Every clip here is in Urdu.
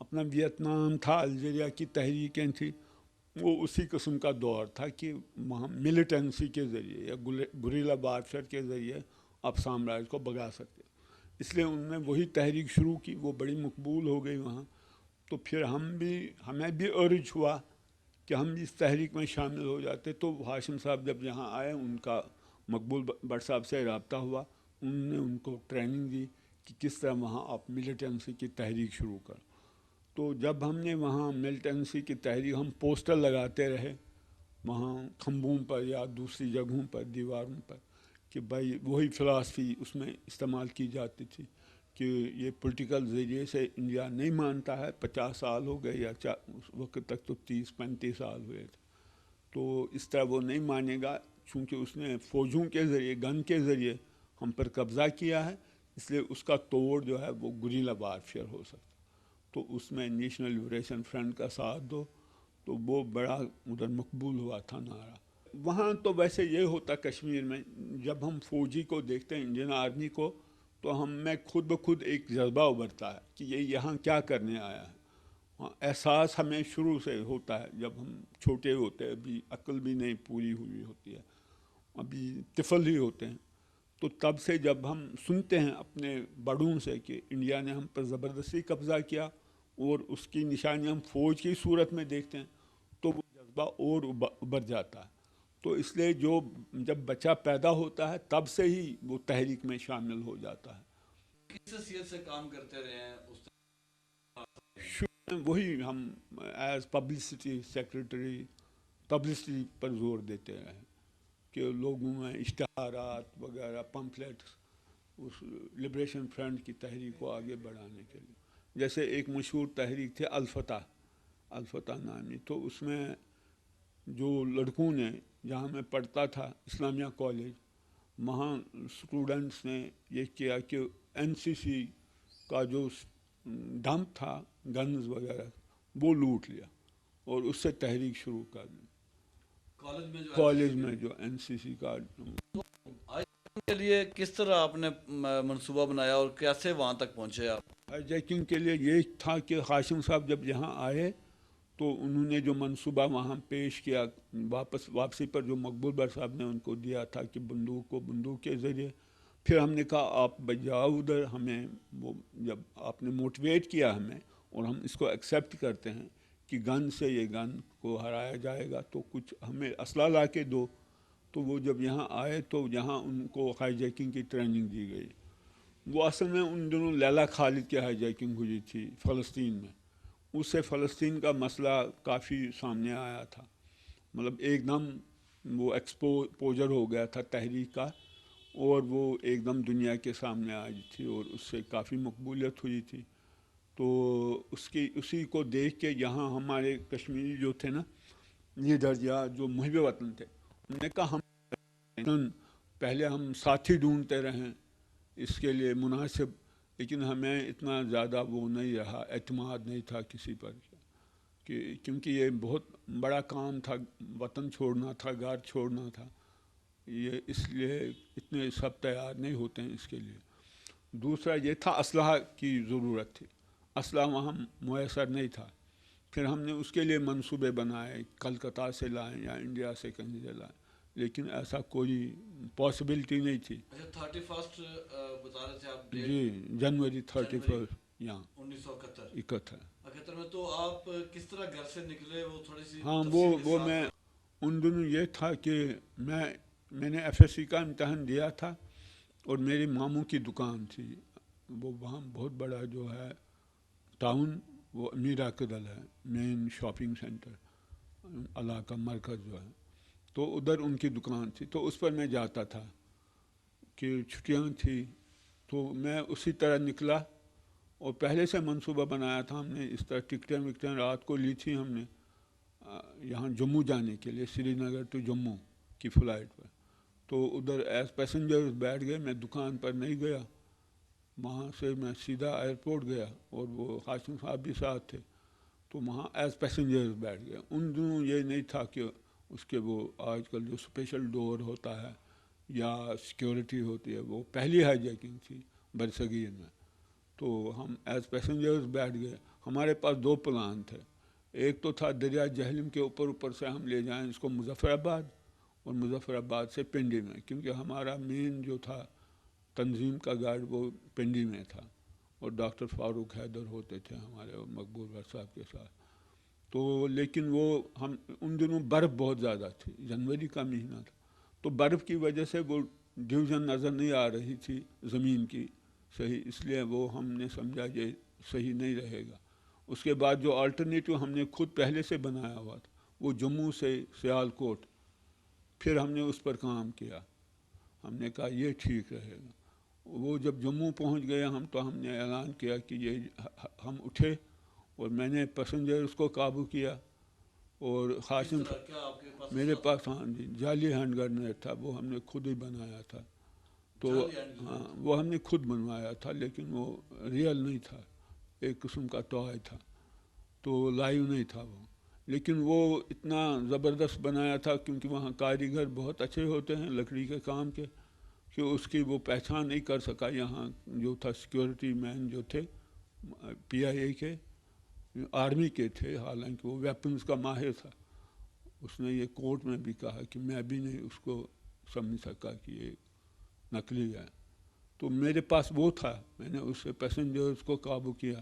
اپنا ویتنام تھا، الجیریا کی تحریکیں تھیں، وہ اسی قسم کا دور تھا کہ وہاں ملیٹنسی کے ذریعے یا گریلا وارفیئر کے ذریعے آپ سامراج کو بگا سکتے. اس لیے انہوں نے وہی تحریک شروع کی، وہ بڑی مقبول ہو گئی وہاں. تو پھر ہمیں بھی ارج ہوا کہ ہم اس تحریک میں شامل ہو جاتے. تو ہاشم صاحب جب یہاں آئے، ان کا مقبول بٹ صاحب سے رابطہ ہوا، انہوں نے ان کو ٹریننگ دی کہ کس طرح وہاں آپ ملیٹنسی کی تحریک شروع کریں. تو جب ہم نے وہاں ملیٹنسی کی تحریک، ہم پوسٹر لگاتے رہے وہاں کھمبوں پر یا دوسری جگہوں پر، دیواروں پر، کہ بھائی وہی فلاسفی اس میں استعمال کی جاتی تھی کہ یہ پولیٹیکل ذریعے سے انڈیا نہیں مانتا ہے. 50 سال ہو گئے یا اس وقت تک تو 30-35 سال ہوئے تھے. تو اس طرح وہ نہیں مانے گا، چونکہ اس نے فوجوں کے ذریعے، گن کے ذریعے ہم پر قبضہ کیا ہے، اس لیے اس کا توڑ جو ہے وہ گریلا وارفیئر ہو سکتا. تو اس میں نیشنل لبریشن فرنٹ کا ساتھ دو، تو وہ بڑا ادھر مقبول ہوا تھا نعرہ. وہاں تو ویسے یہ ہوتا کشمیر میں، جب ہم فوجی کو دیکھتے ہیں، انڈین آرمی کو، تو ہم میں خود بخود ایک جذبہ ابھرتا ہے کہ یہ یہاں کیا کرنے آیا ہے. احساس ہمیں شروع سے ہوتا ہے جب ہم چھوٹے ہوتے ہیں، ابھی عقل بھی نہیں پوری ہوئی ہوتی ہے، ابھی طفل ہی ہوتے ہیں. تو تب سے جب ہم سنتے ہیں اپنے بڑوں سے کہ انڈیا نے ہم پر زبردستی قبضہ کیا، اور اس کی نشانی ہم فوج کی صورت میں دیکھتے ہیں، تو وہ جذبہ اور ابھر جاتا ہے. تو اس لیے جب بچہ پیدا ہوتا ہے تب سے ہی وہ تحریک میں شامل ہو جاتا ہے. کس حیثیت سے کام کرتے رہے ہیں اس وہی ہم ایز پبلسٹی سیکرٹری پبلسٹی پر زور دیتے رہے کہ لوگوں میں اشتہارات وغیرہ، پمفلیٹس، اس لبریشن فرنٹ کی تحریک کو آگے بڑھانے کے لیے. جیسے ایک مشہور تحریک تھی الفتح نامی. تو اس میں جو لڑکوں نے، جہاں میں پڑھتا تھا اسلامیہ کالج، وہاں اسٹوڈنٹس نے یہ کیا کہ این سی سی کا جو ڈمپ تھا گنز وغیرہ، وہ لوٹ لیا اور اس سے تحریک شروع کر دی. کالج میں جو این سی سی کا کے لیے کس طرح آپ نے منصوبہ بنایا اور کیسے وہاں تک پہنچے آپ؟ ہائی جیکنگ کے لیے یہ تھا کہ ہاشم صاحب جب یہاں آئے تو انہوں نے جو منصوبہ وہاں پیش کیا، واپسی پر جو مقبول بٹ صاحب نے ان کو دیا تھا کہ بندوق کے ذریعے، پھر ہم نے کہا آپ جاؤ ادھر. ہمیں وہ جب آپ نے موٹیویٹ کیا ہمیں، اور ہم اس کو ایکسیپٹ کرتے ہیں کہ گن سے یہ گن کو ہرایا جائے گا، تو کچھ ہمیں اسلحہ لا کے دو. تو وہ جب یہاں آئے تو یہاں ان کو ہائی جیکنگ کی ٹریننگ دی گئی. وہ اصل میں ان دنوں لیلا خالد کی ہائی جیکنگ ہوئی تھی فلسطین میں. اس سے فلسطین کا مسئلہ کافی سامنے آیا تھا، مطلب ایک دم وہ ایکسپوجر ہو گیا تھا تحریک کا، اور وہ ایک دم دنیا کے سامنے آئی تھی اور اس سے کافی مقبولیت ہوئی تھی. تو اسی کو دیکھ کے یہاں ہمارے کشمیری جو تھے نا لیڈر یا جو محب وطن تھے، انہوں نے کہا ہم پہلے ہم ساتھی ڈھونڈتے رہیں اس کے لیے مناسب، لیکن ہمیں اتنا زیادہ وہ نہیں رہا، اعتماد نہیں تھا کسی پر، کیونکہ یہ بہت بڑا کام تھا، وطن چھوڑنا تھا، گھر چھوڑنا تھا. یہ اس لیے اتنے سب تیار نہیں ہوتے ہیں اس کے لیے. دوسرا یہ تھا اسلحہ کی ضرورت تھی، اسلحہ وہاں میسر نہیں تھا. پھر ہم نے اس کے لیے منصوبے بنائے، کلکتہ سے لائیں یا انڈیا سے کہیں سے لائیں، لیکن ایسا کوئی پاسبلٹی نہیں تھی. 31 بتا رہے تھے آپ ڈیٹ؟ جی، جنوری 31 یہاں 1971 میں. تو آپ کس طرح گھر سے نکلے، وہ تھوڑی سی ہاں تفصیل کے وہ ساتھ؟ میں ان دنوں یہ تھا کہ میں نے ایف ایس سی کا امتحان دیا تھا، اور میری ماموں کی دکان تھی، وہ وہاں بہت بڑا جو ہے ٹاؤن، وہ امیر عقدل ہے، مین شاپنگ سینٹر علاقہ مرکز جو ہے، تو ادھر ان کی دکان تھی. تو اس پر میں جاتا تھا کہ چھٹیاں تھی، تو میں اسی طرح نکلا، اور پہلے سے منصوبہ بنایا تھا ہم نے. اس طرح ٹکٹیں رات کو لی تھی ہم نے یہاں جموں جانے کے لیے، سری نگر ٹو جموں کی فلائٹ پر. تو ادھر ایز پیسنجر بیٹھ گئے، میں دکان پر نہیں گیا، وہاں سے میں سیدھا ایئرپورٹ گیا، اور وہ ہاشم صاحب بھی ساتھ تھے، تو وہاں ایز پیسنجر بیٹھ گئے. ان دنوں یہ نہیں تھا کہ اس کے وہ آج کل جو اسپیشل ڈور ہوتا ہے یا سیکیورٹی ہوتی ہے، وہ پہلی ہائی جیکنگ تھی برصغیر میں. تو ہم ایز پیسنجرز بیٹھ گئے. ہمارے پاس دو پلان تھے. ایک تو تھا دریا جہلم کے اوپر سے ہم لے جائیں اس کو مظفر آباد, اور مظفر آباد سے پنڈی میں, کیونکہ ہمارا مین جو تھا تنظیم کا گارڈ وہ پنڈی میں تھا, اور ڈاکٹر فاروق حیدر ہوتے تھے ہمارے اور مقبول بٹ صاحب کے ساتھ. تو لیکن وہ ہم ان دنوں برف بہت زیادہ تھی, جنوری کا مہینہ تھا, تو برف کی وجہ سے وہ ڈویژن نظر نہیں آ رہی تھی زمین کی صحیح, اس لیے وہ ہم نے سمجھا یہ صحیح نہیں رہے گا. اس کے بعد جو آلٹرنیٹو ہم نے خود پہلے سے بنایا ہوا تھا وہ جموں سے سیالکوٹ, پھر ہم نے اس پر کام کیا. ہم نے کہا یہ ٹھیک رہے گا. وہ جب جموں پہنچ گئے ہم نے اعلان کیا کہ یہ ہم اٹھے, اور میں نے پیسنجرز کو قابو کیا. اور خاشم میرے پاس ہاں جی جعلی ہینڈ گرنیڈ تھا, وہ ہم نے خود ہی بنایا تھا. تو ہاں وہ ہم نے خود بنوایا تھا, لیکن وہ ریئل نہیں تھا, ایک قسم کا ٹوائے تھا, تو لائیو نہیں تھا وہ. لیکن وہ اتنا زبردست بنایا تھا کیونکہ وہاں کاریگر بہت اچھے ہوتے ہیں لکڑی کے کام کے, کہ اس کی وہ پہچان نہیں کر سکا. یہاں جو تھا سیکورٹی مین جو تھے پی آئی اے کے, آرمی کے تھے, حالانکہ وہ ویپنز کا ماہر تھا, اس نے یہ کورٹ میں بھی کہا کہ میں بھی نہیں اس کو سمجھ سکا کہ یہ نقلی ہے. تو میرے پاس وہ تھا, میں نے اس سے پیسنجرز کو قابو کیا.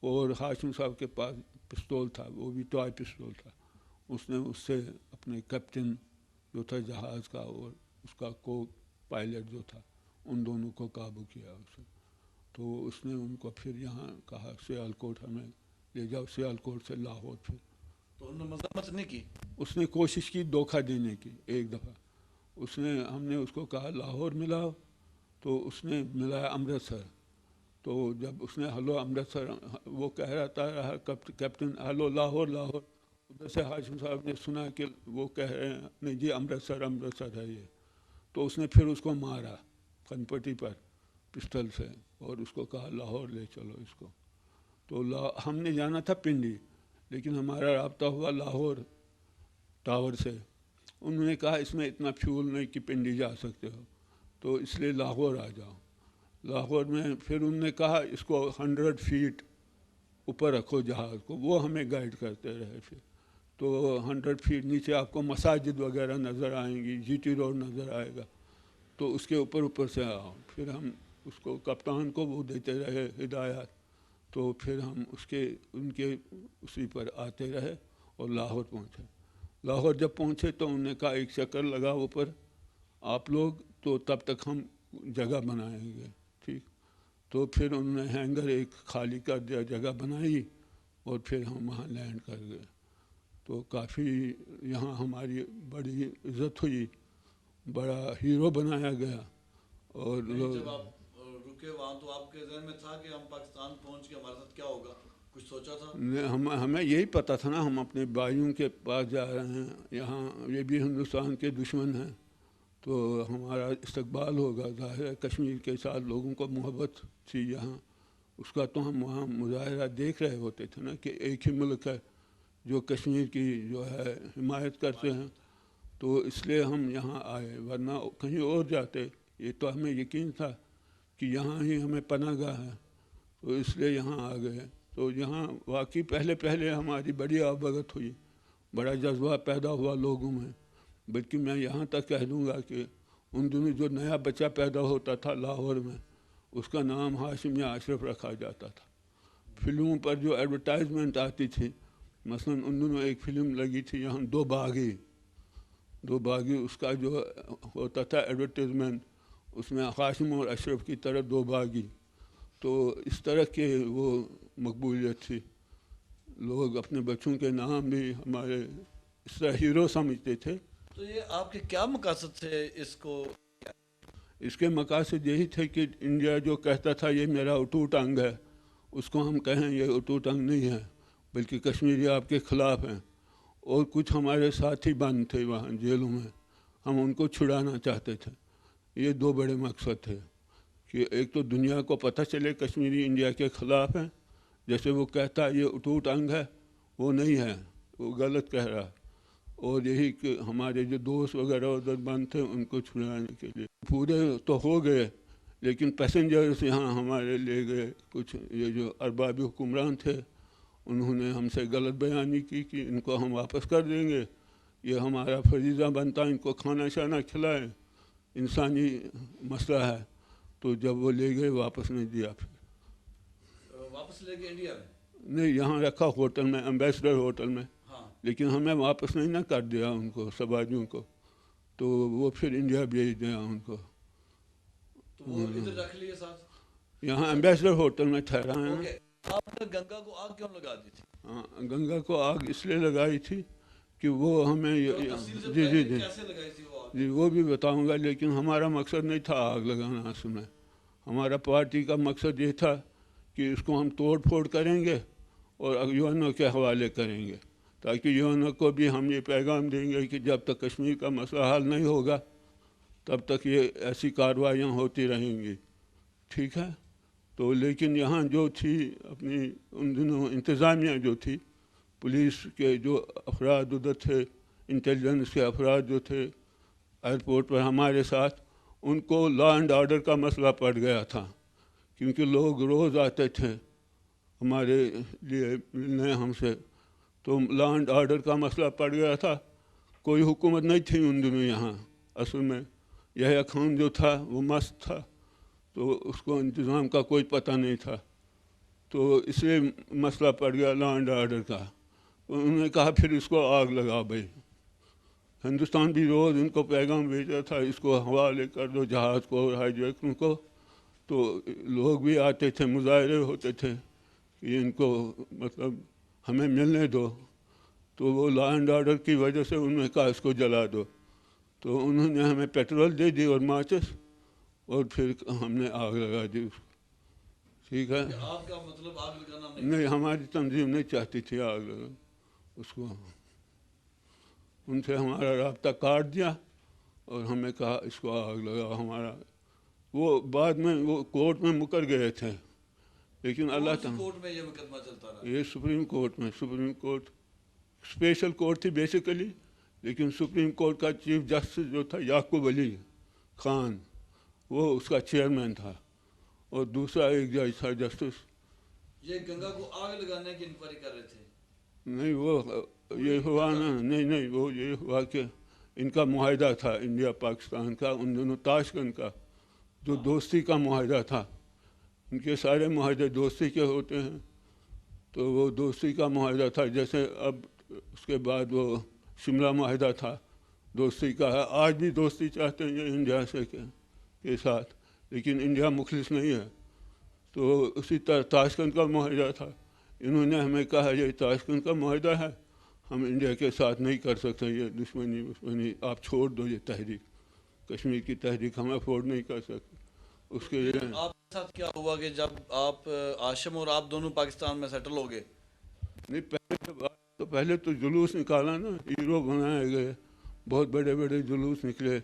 اور ہاشم صاحب کے پاس پستول تھا, وہ بھی ٹوائے پستول تھا, اس نے اس سے اپنے کیپٹن جو تھا جہاز کا اور اس کا کو پائلٹ جو تھا ان دونوں کو قابو کیا اسے. تو اس نے ان کو پھر یہاں کہا سیالکوٹ ہمیں لے جاؤ, سیالکوٹ سے لاہور. پھر تو انہوں نے مذمت نہیں کی؟ اس نے کوشش کی دھوکہ دینے کی. ایک دفعہ ہم نے اس کو کہا لاہور ملاؤ, تو اس نے ملایا امرتسر. تو جب اس نے ہلو امرتسر وہ کہہ رہا کیپٹن ہلو لاہور لاہور, ادھر سے ہاشم صاحب نے سنا کہ وہ کہہ رہے ہیں نہیں جی امرتسر ہے یہ. تو اس نے پھر اس کو مارا کن پٹی پر پسٹل سے, اور اس کو کہا لاہور لے چلو اس کو. تو ہم نے جانا تھا پنڈی, لیکن ہمارا رابطہ ہوا لاہور ٹاور سے. انہوں نے کہا اس میں اتنا فیول نہیں کہ پنڈی جا سکتے ہو, تو اس لیے لاہور آ جاؤ. لاہور میں پھر انہوں نے کہا اس کو 100 فیٹ اوپر رکھو جہاز کو, وہ ہمیں گائیڈ کرتے رہے. پھر تو 100 فیٹ نیچے آپ کو مساجد وغیرہ نظر آئیں گی, جی ٹی روڈ نظر آئے گا, تو اس کے اوپر سے آؤ. پھر ہم اس کو کپتان کو وہ دیتے رہے ہدایات, تو پھر ہم ان کے اسی پر آتے رہے اور لاہور پہنچے. لاہور جب پہنچے تو انہوں نے کہا ایک چکر لگا اوپر آپ لوگ, تو تب تک ہم جگہ بنائیں گے. ٹھیک, تو پھر انہوں نے ہینگر ایک خالی کر دیا, جگہ بنائی, اور پھر ہم وہاں لینڈ کر گئے. تو کافی یہاں ہماری بڑی عزت ہوئی, بڑا ہیرو بنایا گیا. اور جب آپ رکے وہاں تو آپ کے ذہن میں تھا کہ ہم پاکستان پہنچ کے ہمارے ساتھ کیا ہوگا, کچھ سوچا تھا؟ ہمیں یہی پتہ تھا نا ہم اپنے بھائیوں کے پاس جا رہے ہیں, یہاں یہ بھی ہندوستان کے دشمن ہیں, تو ہمارا استقبال ہوگا. ظاہر ہے کشمیر کے ساتھ لوگوں کو محبت تھی یہاں, اس کا تو ہم وہاں مظاہرہ دیکھ رہے ہوتے تھے نا کہ ایک ہی ملک ہے جو کشمیر کی جو ہے حمایت کرتے ہیں. تو اس لیے ہم یہاں آئے, ورنہ کہیں اور جاتے. یہ تو ہمیں یقین تھا کہ یہاں ہی ہمیں پناہ گاہ ہے, تو اس لیے یہاں آ گئے. تو یہاں واقعی پہلے ہماری بڑی آبگت ہوئی, بڑا جذبہ پیدا ہوا لوگوں میں. بلکہ میں یہاں تک کہہ دوں گا کہ ان دنوں جو نیا بچہ پیدا ہوتا تھا لاہور میں, اس کا نام ہاشم یا اشرف رکھا جاتا تھا. فلموں پر جو ایڈورٹائزمنٹ آتی تھی, مثلا ان دنوں ایک فلم لگی تھی یہاں دو باغی, اس کا جو ہوتا تھا ایڈورٹائزمنٹ, اس میں ہاشم اور اشرف کی طرح دو باغی. تو اس طرح کے وہ مقبولیت تھی, لوگ اپنے بچوں کے نام بھی ہمارے اس طرح ہیرو سمجھتے تھے. تو یہ آپ کے کیا مقاصد تھے اس کے مقاصد یہی تھے کہ انڈیا جو کہتا تھا یہ میرا اٹوٹ انگ ہے, اس کو ہم کہیں یہ اٹوٹ انگ نہیں ہے, بلکہ کشمیری آپ کے خلاف ہیں. اور کچھ ہمارے ساتھی بند تھے وہاں جیلوں میں, ہم ان کو چھڑانا چاہتے تھے. یہ دو بڑے مقصد تھے کہ ایک تو دنیا کو پتہ چلے کشمیری انڈیا کے خلاف ہیں, جیسے وہ کہتا یہ اٹوٹ انگ ہے, وہ نہیں ہے, وہ غلط کہہ رہا. اور یہی کہ ہمارے جو دوست وغیرہ ادھر بند تھے ان کو چھڑانے کے لیے. پورے تو ہو گئے, لیکن پیسنجرز یہاں ہمارے لے گئے کچھ, یہ جو اربابی حکمران تھے انہوں نے ہم سے غلط بیانی کی کہ ان کو ہم واپس کر دیں گے، یہ ہمارا فریضہ بنتا ہے ان کو کھانا شانا کھلائیں، انسانی مسئلہ ہے۔ تو جب وہ لے گئے واپس نہیں دیا، پھر واپس لے کے انڈیا میں؟ نہیں، یہاں رکھا ہوٹل میں، ایمبیسڈر ہوٹل میں، ہاں، لیکن ہمیں واپس نہیں نہ کر دیا ان کو، سباجیوں کو، تو وہ پھر انڈیا بھیج دیا ان کو۔ تو وہ ادھر رکھ لیے ساتھ؟ یہاں ایمبیسڈر ہوٹل میں ٹھہرا ہے۔ اوکے، آپ نے گنگا کو آگ کیوں لگا دی تھی؟ ہاں، گنگا کو آگ اس لیے لگائی تھی کہ وہ ہمیں کیسے لگائی تھی وہ آگ؟ جی وہ بھی بتاؤں گا، لیکن ہمارا مقصد نہیں تھا آگ لگانا، اصل میں ہمارا پارٹی کا مقصد یہ تھا کہ اس کو ہم توڑ پھوڑ کریں گے اور یو این او کے حوالے کریں گے، تاکہ یو این او کو بھی ہم یہ پیغام دیں گے کہ جب تک کشمیر کا مسئلہ حل نہیں ہوگا تب تک یہ ایسی کارروائیاں ہوتی رہیں گی، ٹھیک ہے۔ تو لیکن یہاں جو تھی اپنی ان دنوں انتظامیہ جو تھی، پولیس کے جو افراد ادھر تھے، انٹیلیجنس کے افراد جو تھے ایئرپورٹ پر ہمارے ساتھ، ان کو لا اینڈ آرڈر کا مسئلہ پڑ گیا تھا، کیونکہ لوگ روز آتے تھے ہمارے لیے ملنے ہم سے، تو لا اینڈ آرڈر کا مسئلہ پڑ گیا تھا۔ کوئی حکومت نہیں تھی ان دنوں یہاں، اصل میں یحییٰ خان جو تھا وہ مست تھا، تو اس کو انتظام کا کوئی پتہ نہیں تھا، تو اس لیے مسئلہ پڑ گیا لا اینڈ آرڈر کا۔ انہوں نے کہا پھر اس کو آگ لگا بھائی، ہندوستان بھی روز ان کو پیغام بھیجا تھا اس کو حوالے کر دو جہاز کو اور ہائی جیکروں کو، تو لوگ بھی آتے تھے، مظاہرے ہوتے تھے کہ ان کو مطلب ہمیں ملنے دو، تو وہ لا اینڈ آرڈر کی وجہ سے انہوں نے کہا اس کو جلا دو، تو انہوں نے ہمیں پیٹرول دے دی اور ماچس، اور پھر ہم نے آگ لگا دی اس کو، ٹھیک ہے۔ آپ کا مطلب آگ لگانا نہیں، ہماری تنظیم نہیں چاہتی تھی آگ لگا اس کو، ان سے ہمارا رابطہ کاٹ دیا اور ہمیں کہا اس کو آگ لگا ہمارا۔ وہ بعد میں وہ کورٹ میں مکر گئے تھے، لیکن اللہ تعالیٰ کورٹ میں یہ مقدمہ چلتا رہا؟ یہ سپریم کورٹ میں، سپریم کورٹ اسپیشل کورٹ تھی بیسیکلی، لیکن سپریم کورٹ کا چیف جسٹس جو تھا یعقوب علی خان، وہ اس کا چیئرمین تھا، اور دوسرا ایک جج تھا جسٹس۔ یہ گنگا کو آگ لگانے کی انکوائری کر رہے تھے؟ نہیں، وہ یہ ہوا نا، نہیں، وہ یہ ہوا کہ ان کا معاہدہ تھا انڈیا پاکستان کا، ان دونوں تاشکند کا جو دوستی کا معاہدہ تھا، ان کے سارے معاہدے دوستی کے ہوتے ہیں، تو وہ دوستی کا معاہدہ تھا، جیسے اب اس کے بعد وہ شملہ معاہدہ تھا، دوستی کا ہے، آج بھی دوستی چاہتے ہیں یہ انڈیا سے کے ساتھ، لیکن انڈیا مخلص نہیں ہے، تو اسی طرح تاشکند کا معاہدہ تھا، انہوں نے ہمیں کہا یہ تاشکند کا معاہدہ ہے، ہم انڈیا کے ساتھ نہیں کر سکتے، یہ دشمنی آپ چھوڑ دو، یہ تحریک کشمیر کی تحریک ہم افورڈ نہیں کر سکتے، اس کے لیے۔ آپ کے ساتھ کیا ہوا کہ جب آپ عاشم اور آپ دونوں پاکستان میں سیٹل ہو گئے؟ نہیں، پہلے تو جلوس نکالا نا، ہیرو بنائے گئے، بہت بڑے بڑے جلوس نکلے،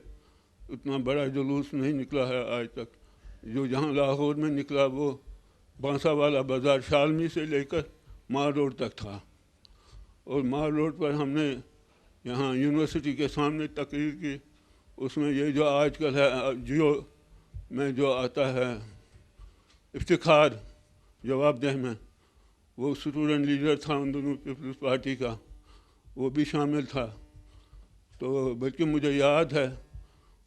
اتنا بڑا جلوس نہیں نکلا ہے آج تک، جو جہاں لاہور میں نکلا وہ بانسا والا بازار شالمی سے لے کر مال روڈ تک تھا، اور مال روڈ پر ہم نے یہاں یونیورسٹی کے سامنے تقریر کی، اس میں یہ جو آج کل ہے جیو میں جو آتا ہے افتخار جواب دہ میں، وہ اسٹوڈنٹ لیڈر تھا ان دونوں پیپلز پارٹی کا، وہ بھی شامل تھا، تو بلکہ مجھے یاد ہے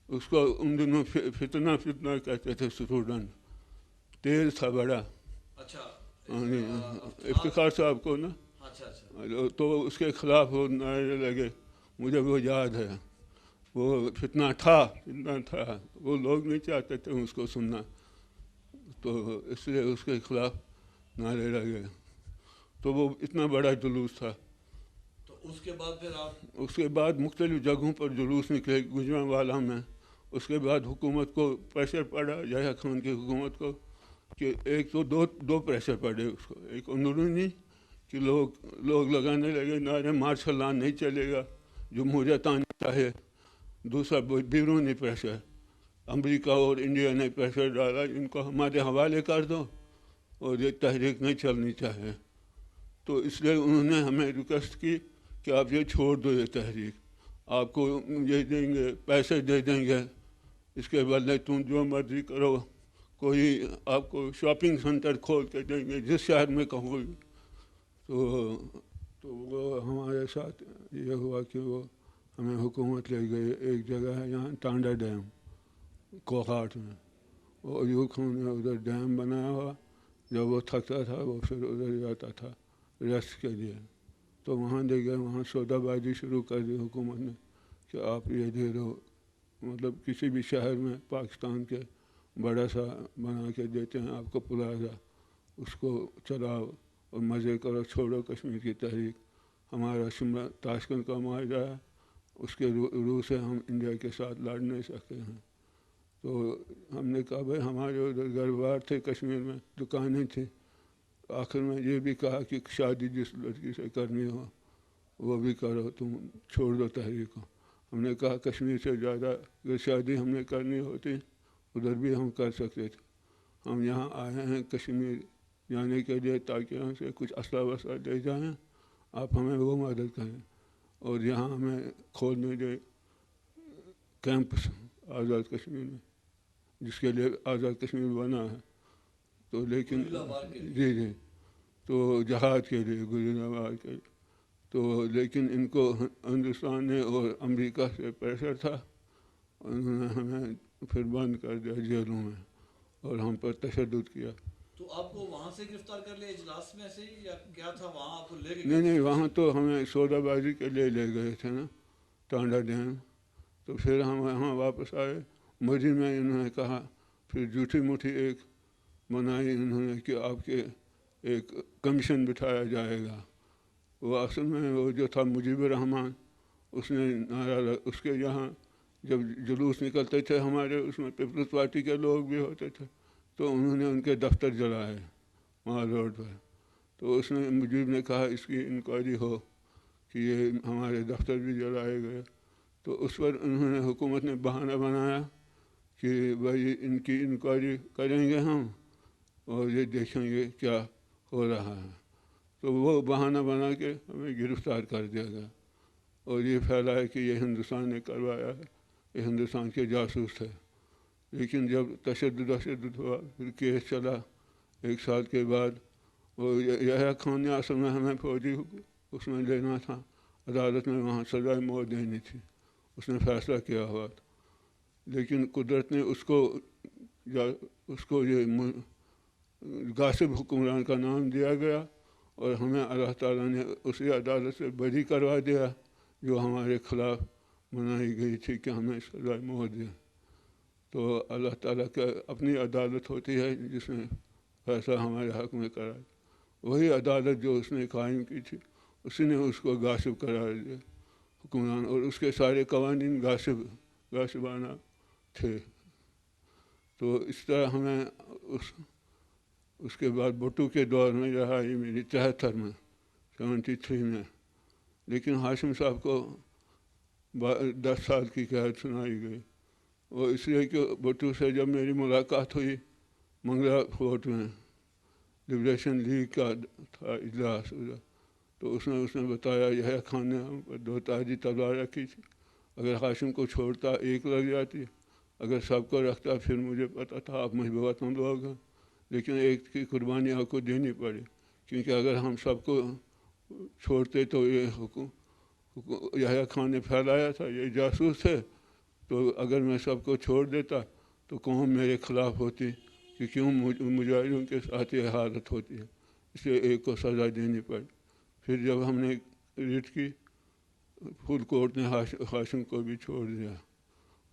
اس کو ان دنوں فتنہ کہتے تھے، اسٹوڈنٹ تیز تھا بڑا، اچھا، افتخار صاحب کو نا، اچھا، تو اس کے خلاف وہ نعرے لگے، مجھے وہ یاد ہے، وہ فتنہ تھا، وہ لوگ نہیں چاہتے تھے اس کو سننا، تو اس لیے اس کے خلاف نعرے لگے، تو وہ اتنا بڑا جلوس تھا۔ تو اس کے بعد پھر آپ؟ اس کے بعد مختلف جگہوں پر جلوس نکلے، گوجرانوالا میں، اس کے بعد حکومت کو پریشر پڑا، یحییٰ خان کی حکومت کو، کہ ایک تو دو پریشر پڑے اس کو، ایک اندرونی کہ لوگ لگانے لگے نعرے مارشل لا نہیں چلے گا، جمہوریت آنی چاہے، دوسرا بیرونی پریشر، امریکہ اور انڈیا نے پریشر ڈالا ان کو ہمارے حوالے کر دو اور یہ تحریک نہیں چلنی چاہیے، تو اس لیے انہوں نے ہمیں ریکویسٹ کی کہ آپ یہ چھوڑ دو، یہ تحریک آپ کو یہ دیں گے، پیسے دے دیں گے، اس کے بدلے تم جو مرضی کرو، کوئی آپ کو شاپنگ سینٹر کھول کے دیں گے جس شہر میں کہو، تو وہ ہمارے ساتھ یہ ہوا کہ وہ ہمیں حکومت لے گئی ایک جگہ ہے یہاں ٹانڈا ڈیم کوہاٹ میں. وہ ایوب خان نے ادھر ڈیم بنایا ہوا. جب وہ تھکتا تھا وہ پھر ادھر جاتا تھا ریسٹ کے لیے. تو وہاں لے گئے, وہاں سودا بازی شروع کر دی حکومت نے کہ آپ یہ دے دو, مطلب کسی بھی شہر میں پاکستان کے بڑا سا بنا کے دیتے ہیں آپ کو پلازا, اس کو چلاؤ اور مزے کرو, چھوڑو کشمیر کی تحریک. ہمارا شملہ تاشکند کا معاہدہ ہے, اس کے روح سے ہم انڈیا کے ساتھ لڑ نہیں سکتے ہیں. تو ہم نے کہا بھائی ہمارے ادھر گھر بار تھے کشمیر میں, دکانیں تھیں. آخر میں یہ بھی کہا کہ شادی جس لڑکی سے کرنی ہو وہ بھی کرو, تم چھوڑ دو تحریک کو. ہم نے کہا کشمیر سے زیادہ اگر شادی ہم نے کرنی ہوتی ادھر بھی ہم کر سکتے تھے. ہم یہاں آئے ہیں کشمیر جانے کے لیے تاکہ یہاں سے کچھ اسلحہ وسلح لے جائیں, آپ ہمیں وہ مدد کریں اور یہاں ہمیں کھولنے دے کیمپس آزاد کشمیر میں, جس کے لیے آزاد کشمیر بنا ہے. تو لیکن جی تو جہاد کے لیے گزر آباد کے لیے. تو لیکن ان کو ہندوستان نے اور امریکہ سے پریشر تھا, انہوں نے ہمیں پھر بند کر دیا جیلوں میں اور ہم پر تشدد کیا. تو آپ کو وہاں سے گرفتار کر لیا اجلاس میں سے یا کیا تھا, وہاں آپ کو لے گئے؟ نہیں, وہاں تو ہمیں سودا بازی کے لیے لے گئے تھے نا ٹانڈا ڈیم. تو پھر ہم وہاں واپس آئے. مجھے میں انہوں نے کہا پھر جھوٹی موٹی ایک بنائی انہوں نے کہ آپ کے ایک کمیشن بٹھایا جائے گا. وہ اصل میں وہ جو تھا مجیب الرحمان, اس نے نعرہ اس کے یہاں جب جلوس نکلتے تھے ہمارے, اس میں پیپلز پارٹی کے لوگ بھی ہوتے تھے, تو انہوں نے ان کے دفتر جلائے وہاں روڈ پر. تو اس نے مجیب نے کہا اس کی انکوائری ہو کہ یہ ہمارے دفتر بھی جلائے گئے. تو اس پر انہوں نے حکومت نے بہانہ بنایا کہ بھائی ان کی انکوائری کریں گے ہم اور یہ دیکھیں گے کیا ہو رہا ہے. تو وہ بہانہ بنا کے ہمیں گرفتار کر دیا گیا اور یہ پھیلایا کہ یہ ہندوستان نے کروایا ہے, یہ ہندوستان کے جاسوس تھے. لیکن جب تشدد ہوا پھر کیس چلا 1 سال کے بعد, وہ یحییٰ خان نے اصل میں ہمیں فوجی اس میں لینا تھا, عدالت میں وہاں سزائے موت دینی تھی, اس نے فیصلہ کیا ہوا تھا. لیکن قدرت نے اس کو یہ غاصب حکمران کا نام دیا گیا اور ہمیں اللہ تعالیٰ نے اسی عدالت سے بری کروا دیا جو ہمارے خلاف بنائی گئی تھی کہ ہمیں سزائے موت دیا. تو اللہ تعالیٰ کا اپنی عدالت ہوتی ہے جس نے فیصلہ ہمارے حق میں کرا. وہی عدالت جو اس نے قائم کی تھی اسی نے اس کو غاصب قرار دیا حکمران, اور اس کے سارے قوانین غاصبانہ تھے. تو اس طرح ہمیں اس کے بعد بھٹو کے دور میں رہائی میری 73 میں 73 میں. لیکن ہاشم صاحب کو 10 سال کی قید سنائی گئی. وہ اس لیے کہ بھٹو سے جب میری ملاقات ہوئی منگلا فورٹ میں, لبریشن لیگ کا تھا اجلاس ادھر, تو اس نے بتایا یحییٰ خان نے ہم پر 2 تاجی تلوار رکھی تھی, اگر ہاشم کو چھوڑتا 1 لگ جاتی, اگر سب کو رکھتا پھر مجھے پتہ تھا آپ محب وطن لوگ ہیں, لیکن ایک کی قربانی آپ کو دینی پڑی, کیونکہ اگر ہم سب کو چھوڑتے تو یہ یحییٰ خان نے پھیلایا تھا, یہ جاسوس تھے, تو اگر میں سب کو چھوڑ دیتا تو قوم میرے خلاف ہوتی کہ کیوں مجاہدوں کے ساتھ یہ حالت ہوتی ہے, اس لیے ایک کو سزا دینی پڑی. پھر جب ہم نے ریٹ کی فل کورٹ نے ہاشم کو بھی چھوڑ دیا.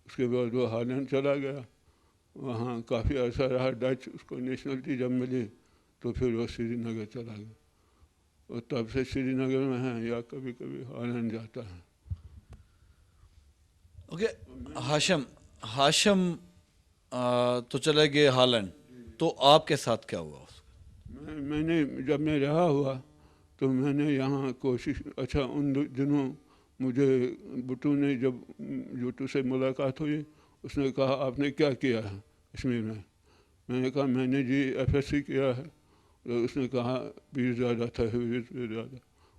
اس کے بعد وہ ہالینڈ چلا گیا, وہاں کافی عرصہ رہا. ڈچ اس کو نیشنلٹی جب ملی تو پھر وہ سری نگر چلا گیا, اور تب سے سری نگر میں ہے یا کبھی کبھی ہالینڈ جاتا ہے. اوکے, ہاشم تو چلے گئے ہالینڈ, تو آپ کے ساتھ کیا ہوا؟ میں نے جب میں رہا ہوا تو میں نے یہاں کوشش, اچھا ان دنوں مجھے بھٹو نے جب بھٹو سے ملاقات ہوئی اس نے کہا آپ نے کیا کیا ہے کشمیر میں؟ میں نے کہا میں نے جی FSC کیا ہے. اس نے کہا پیرزادہ تھا, حفیظ پیرزادہ,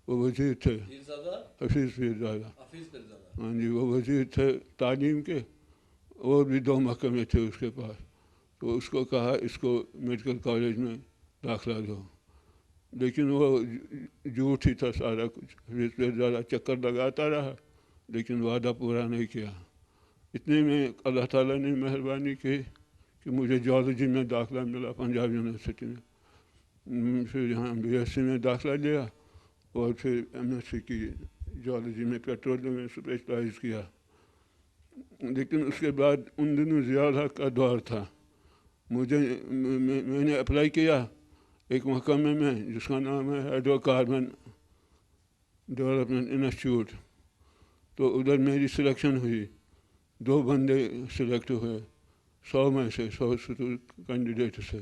وہ وزیر تھے, حفیظ پیرزادہ, ہاں جی, وہ وزیر تھے تعلیم کے, اور بھی 2 محکمے تھے اس کے پاس. تو اس کو کہا اس کو میڈیکل کالج میں داخلہ دو. لیکن وہ جھوٹ ہی تھا سارا کچھ. پھر اس پہ زیادہ چکر لگاتا رہا لیکن وعدہ پورا نہیں کیا. اتنے میں اللہ تعالیٰ نے مہربانی کی کہ مجھے جیولوجی میں داخلہ ملا پنجاب یونیورسٹی میں. پھر یہاں بی ایس سی میں داخلہ لیا اور پھر ایم ایس سی کی جیولوجی میں پیٹرولیم میں اسپیشلائز کیا. لیکن اس کے بعد ان دنوں ضیاء الحق کا دور تھا. میں نے اپلائی کیا ایک محکمے میں جس کا نام ہے ہائیڈرو کاربن ڈیولپمنٹ انسٹیٹیوٹ. تو ادھر میری سلیکشن ہوئی. 2 بندے سلیکٹ ہوئے 100 میں سے 100 کینڈیڈیٹ سے.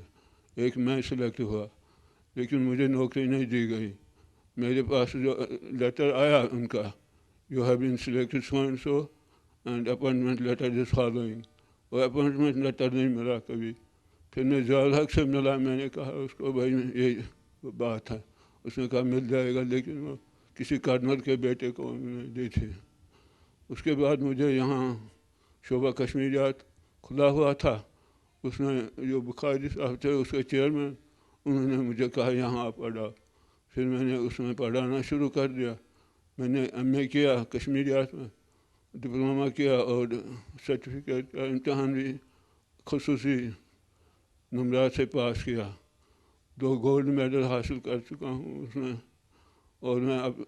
ایک میں سلیکٹ ہوا لیکن مجھے نوکری نہیں دی گئی. میرے پاس جو لیٹر آیا ان کا you have been selected so and so and appointment letter is following. وہ اپوائنٹمنٹ لیٹر نہیں ملا کبھی. پھر میں ضیاء الحق سے ملا. میں نے کہا اس کو بھائی یہ بات ہے. اس نے کہا مل جائے گا لیکن وہ کسی کرنل کے بیٹے کو انہوں نے دی تھی. اس کے بعد مجھے یہاں شعبہ کشمیریات کھلا ہوا تھا. اس نے جو بخاری صاحب تھے اس کے چیئرمین انہوں نے مجھے کہا یہاں آپ پڑھاؤ. پھر میں نے اس میں پڑھانا شروع کر دیا. میں نے ایم اے کیا کشمیریات میں, ڈپلومہ کیا اور سرٹیفکیٹ کا امتحان بھی خصوصی نمرات سے پاس کیا. 2 گولڈ میڈل حاصل کر چکا ہوں اس میں. اور میں اب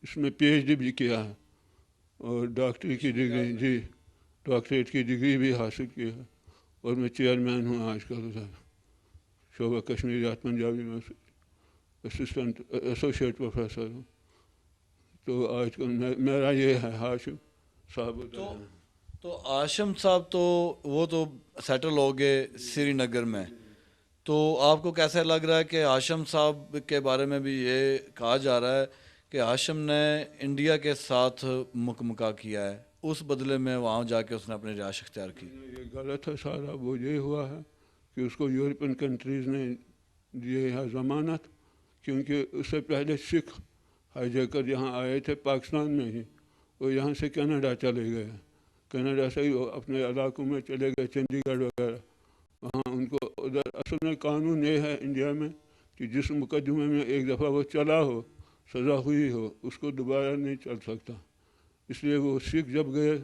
اس میں پی ایچ ڈی بھی کیا ہے اور ڈاکٹری کی ڈگری جی ڈاکٹریٹ کی ڈگری بھی حاصل کی ہے. اور میں چیئرمین ہوں آج کل ادھر شعبہ کشمیریات Punjab university. Assistant associate professor ہوں. تو آج کل میرا یہ ہے ہاشم صاحب. تو ہاشم صاحب تو وہ تو سیٹل ہو گئے سری نگر میں. تو آپ کو کیسا لگ رہا ہے کہ ہاشم صاحب کے بارے میں بھی یہ کہا جا رہا ہے کہ ہاشم نے انڈیا کے ساتھ مکمکا کیا ہے, اس بدلے میں وہاں جا کے اس نے اپنی رہائش اختیار کی. یہ غلط ہے سارا. وہ یہ ہوا ہے کہ اس کو یورپین کنٹریز نے دیے ہے ضمانت, کیونکہ اس سے پہلے سکھ ہائی جیکر یہاں آئے تھے پاکستان میں ہی. وہ یہاں سے کینیڈا چلے گئے. کینیڈا سے ہی وہ اپنے علاقوں میں چلے گئے چنڈی گڑھ وغیرہ. وہاں ان کو ادھر اصل میں قانون یہ ہے انڈیا میں کہ جس مقدمے میں ایک دفعہ وہ چلا ہو سزا ہوئی ہو اس کو دوبارہ نہیں چل سکتا. اس لیے وہ سکھ جب گئے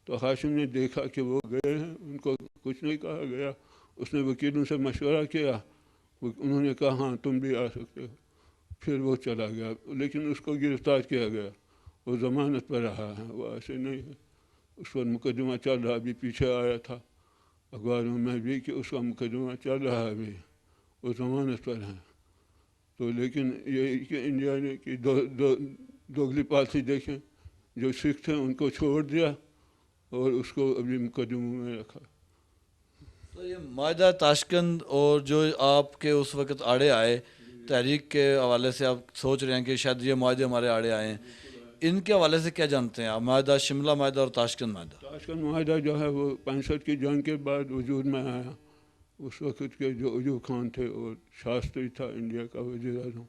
تو ہاشم نے دیکھا کہ وہ گئے ہیں, ان کو کچھ نہیں کہا گیا. اس نے وکیلوں سے مشورہ کیا, انہوں نے کہا ہاں تم بھی آ سکتے ہو. پھر وہ چلا گیا لیکن اس کو گرفتار کیا گیا. وہ ضمانت پر رہا ہے, وہ ایسے نہیں ہے. اس پر مقدمہ چل رہا. ابھی پیچھے آیا تھا اخباروں میں بھی کہ اس کا مقدمہ چل رہا ہے ابھی, وہ ضمانت پر ہے. تو لیکن یہ کہ انڈیا نے کہ دوگلی پالیسی دیکھیں, جو سکھ تھے ان کو چھوڑ دیا اور اس کو ابھی مقدموں میں رکھا. تو یہ معاہدہ تاشکند اور جو آپ کے اس وقت آڑے آئے تحریک کے حوالے سے آپ سوچ رہے ہیں کہ شاید یہ معاہدے ہمارے آڑے آئے ہیں, ان کے حوالے سے کیا جانتے ہیں آپ؟ معاہدہ شملہ معاہدہ اور تاشکند معاہدہ. تاشکند معاہدہ جو ہے وہ 65 کی جنگ کے بعد وجود میں آیا. اس وقت کے جو ایوب خان تھے اور شاستری تھا انڈیا کا وزیر اعظم,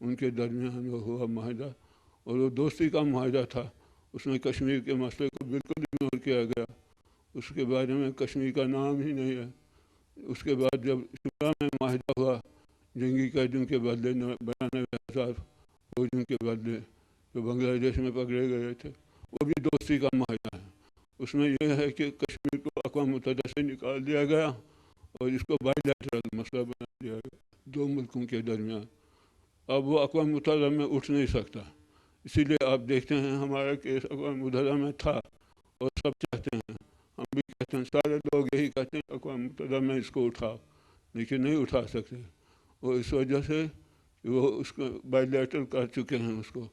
ان کے درمیان وہ ہوا معاہدہ اور وہ دوستی کا معاہدہ تھا. اس میں کشمیر کے مسئلے کو بالکل اگنور کیا گیا. اس کے بارے میں کشمیر کا نام ہی نہیں ہے. اس کے بعد جب شملہ میں معاہدہ ہوا جنگی قیدیوں کے بدلے 92,000 فوجیوں کے بدلے جو بنگلہ دیش میں پکڑے گئے تھے, وہ بھی دوستی کا معاہدہ ہے. اس میں یہ ہے کہ کشمیر کو اقوام متحدہ سے نکال دیا گیا اور اس کو بائی لیٹرل مسئلہ بنا دیا گیا 2 ملکوں کے درمیان. اب وہ اقوام متحدہ میں اٹھ نہیں سکتا. اسی لیے آپ دیکھتے ہیں ہمارا کیس اقوام متحدہ میں تھا اور سب چاہتے ہیں, ہم بھی کہتے ہیں, سارے لوگ یہی کہتے ہیں اقوام متحدہ میں اس کو اٹھاؤ, لیکن نہیں اٹھا سکتے. اور اس وجہ سے وہ اس کو بائی لیٹرل کر چکے ہیں. اس کو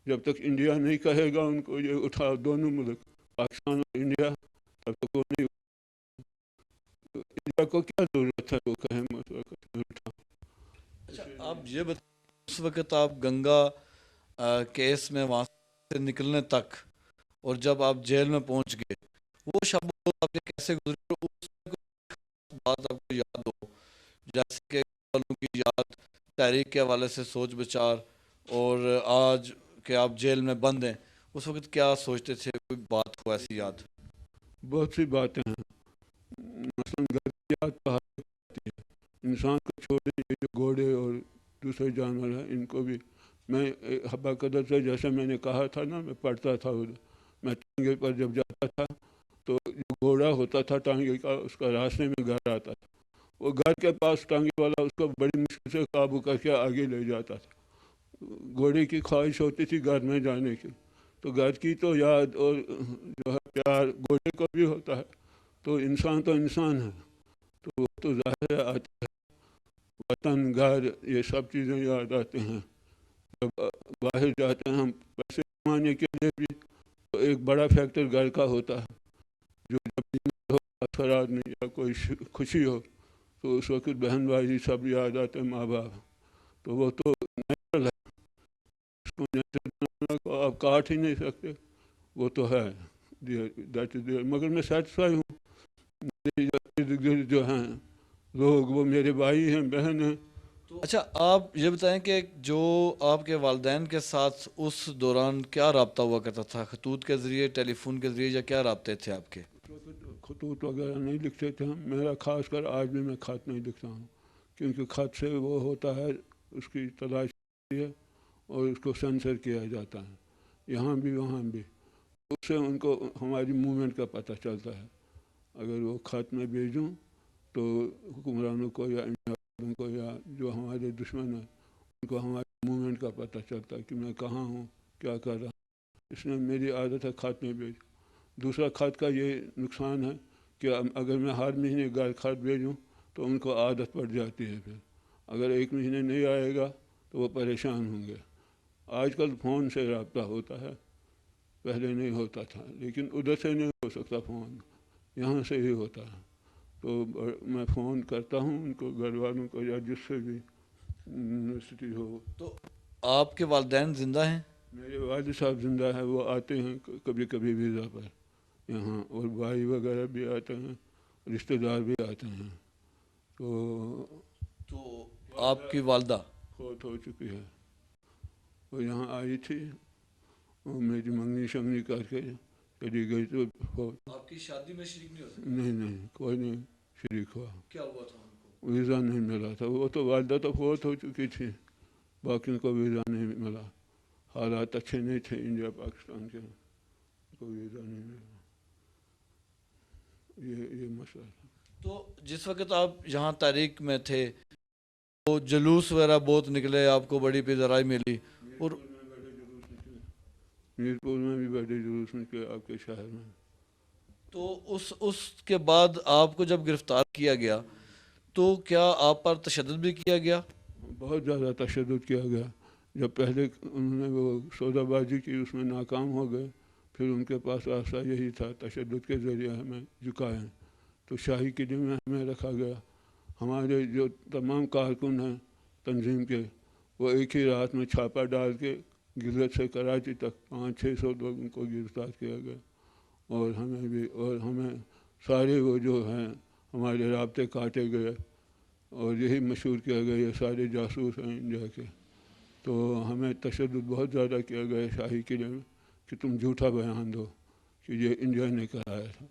جب تک انڈیا نہیں کہے گا ان کو یہ اٹھاؤ, دونوں ملک پاکستان اور انڈیا, تب تک وہ نہیں. انڈیا کو کیا ضرورت ہے وہ کہیں اٹھاؤ. اچھا آپ یہ بتائیں, اس وقت آپ گنگا کیس میں وہاں سے نکلنے تک اور جب آپ جیل میں پہنچ گئے, وہ شب آپ کے کیسے گزرے؟ اس میں کوئی بات آپ کو یاد ہو, جیسے کہ والوں کی یاد, تحریک کے حوالے سے سوچ بچار, اور آج کہ آپ جیل میں بند ہیں اس وقت کیا سوچتے تھے؟ کوئی بات ہو ایسی یاد؟ بہت سی باتیں ہیں. مثلاً گھر کی یاد تو انسان کو چھوڑے, یہ جو گھوڑے اور دوسرے جانور ہیں ان کو بھی میں حبا قدر سے جیسے میں نے کہا تھا نا، میں پڑھتا تھا ادھر، میں ٹانگے پر جب جاتا تھا تو جو گھوڑا ہوتا تھا ٹانگے کا، اس کا راستے میں گھر آتا تھا، وہ گھر کے پاس ٹانگے والا اس کو بڑی مشکل سے قابو کر کے آگے لے جاتا تھا۔ گھوڑے کی خواہش ہوتی تھی گھر میں جانے کی، تو گھر کی تو یاد اور جو ہے پیار گھوڑے کو بھی ہوتا ہے، تو انسان ہے، تو وہ تو ظاہر ہے آتا ہے، وطن گھر یہ سب چیزیں یاد آتے ہیں۔ جب باہر جاتے ہیں ہم پیسے کمانے کے لیے بھی، تو ایک بڑا فیکٹر گھر کا ہوتا ہے، جو جب بیمار ہو افراد میں یا کوئی خوشی ہو تو اس وقت بہن بھائی سب یاد آتے ہیں، ماں باپ، تو وہ تو نیچرل ہے، اس کو نیچرل کو آپ کاٹ ہی نہیں سکتے، وہ تو ہے دیٹ از دیئر۔ مگر میں سیٹسفائی ہوں، میرے ارد گرد جو ہیں لوگ وہ میرے بھائی ہیں، بہن ہیں۔ اچھا، آپ یہ بتائیں کہ جو آپ کے والدین کے ساتھ اس دوران کیا رابطہ ہوا کرتا تھا؟ خطوط کے ذریعے، ٹیلی فون کے ذریعے، یا کیا رابطے تھے آپ کے؟ اس وقت خطوط وغیرہ نہیں لکھتے تھے ہم، میرا خاص کر آج بھی میں خط نہیں لکھتا ہوں، کیونکہ خط سے وہ ہوتا ہے اس کی تلاش ہوتی ہے اور اس کو سینسر کیا جاتا ہے، یہاں بھی وہاں بھی، اس سے ان کو ہماری موومنٹ کا پتہ چلتا ہے۔ اگر وہ خط میں بھیجوں تو حکمرانوں کو یا انڈیا والوں کو یا جو ہمارے دشمن ہیں ان کو ہماری موومنٹ کا پتہ چلتا ہے کہ میں کہاں ہوں، کیا کر رہا ہوں، اس میں میری عادت ہے خط میں بھیج۔ دوسرا خط کا یہ نقصان ہے کہ اگر میں ہر مہینے گھر خط بھیجوں تو ان کو عادت پڑ جاتی ہے، پھر اگر ایک مہینے نہیں آئے گا تو وہ پریشان ہوں گے۔ آج کل فون سے رابطہ ہوتا ہے، پہلے نہیں ہوتا تھا، لیکن ادھر سے نہیں ہو سکتا فون، یہاں سے ہی ہوتا ہے، تو میں فون کرتا ہوں ان کو، گھر والوں کو یا جس سے بھی یونیورسٹی ہو۔ تو آپ کے والدین زندہ ہیں؟ میرے والد صاحب زندہ ہے، وہ آتے ہیں کبھی کبھی ویزا پر یہاں، اور بھائی وغیرہ بھی آتے ہیں، رشتہ دار بھی آتے ہیں، تو آپ کی والدہ فوت ہو چکی ہے، وہ یہاں آئی تھی، وہ میری منگنی شنگنی کر کے چلی گئی، تو فوت۔ آپ کی شادی میں شریک نہیں ہو سکے؟ نہیں کوئی نہیں شریک ہوا، کیا ہوا تھا ان کو؟ ویزا نہیں ملا تھا، وہ تو والدہ تو فوت ہو چکی تھی، باقیوں کو ویزا نہیں ملا، حالات اچھے نہیں تھے انڈیا پاکستان کے، کو ویزا نہیں ملا، یہ مسئلہ تھا۔ تو جس وقت آپ یہاں تحریک میں تھے تو جلوس وغیرہ بہت نکلے، آپ کو بڑی پیدرائی ملی، اور میرپور میں بھی بڑے جلوس نکلے آپ کے شہر میں۔ تو اس کے بعد آپ کو جب گرفتار کیا گیا تو کیا آپ پر تشدد بھی کیا گیا؟ بہت زیادہ تشدد کیا گیا، جب پہلے انہوں نے وہ سودا بازی کی اس میں ناکام ہو گئے، پھر ان کے پاس راستہ یہی تھا تشدد کے ذریعے ہمیں جھکائیں، تو شاہی قلعے میں ہمیں رکھا گیا۔ ہمارے جو تمام کارکن ہیں تنظیم کے، وہ ایک ہی رات میں چھاپہ ڈال کے گلگت سے کراچی تک 500-600 لوگوں کو گرفتار کیا گیا، اور ہمیں بھی، اور ہمیں سارے وہ جو ہیں ہمارے رابطے کاٹے گئے، اور یہی مشہور کیا گیا یہ سارے جاسوس ہیں انڈیا کے، تو ہمیں تشدد بہت زیادہ کیا گیا شاہی قلعے میں کہ تم جھوٹا بیان دو کہ یہ انڈیا نے کرایا تھا۔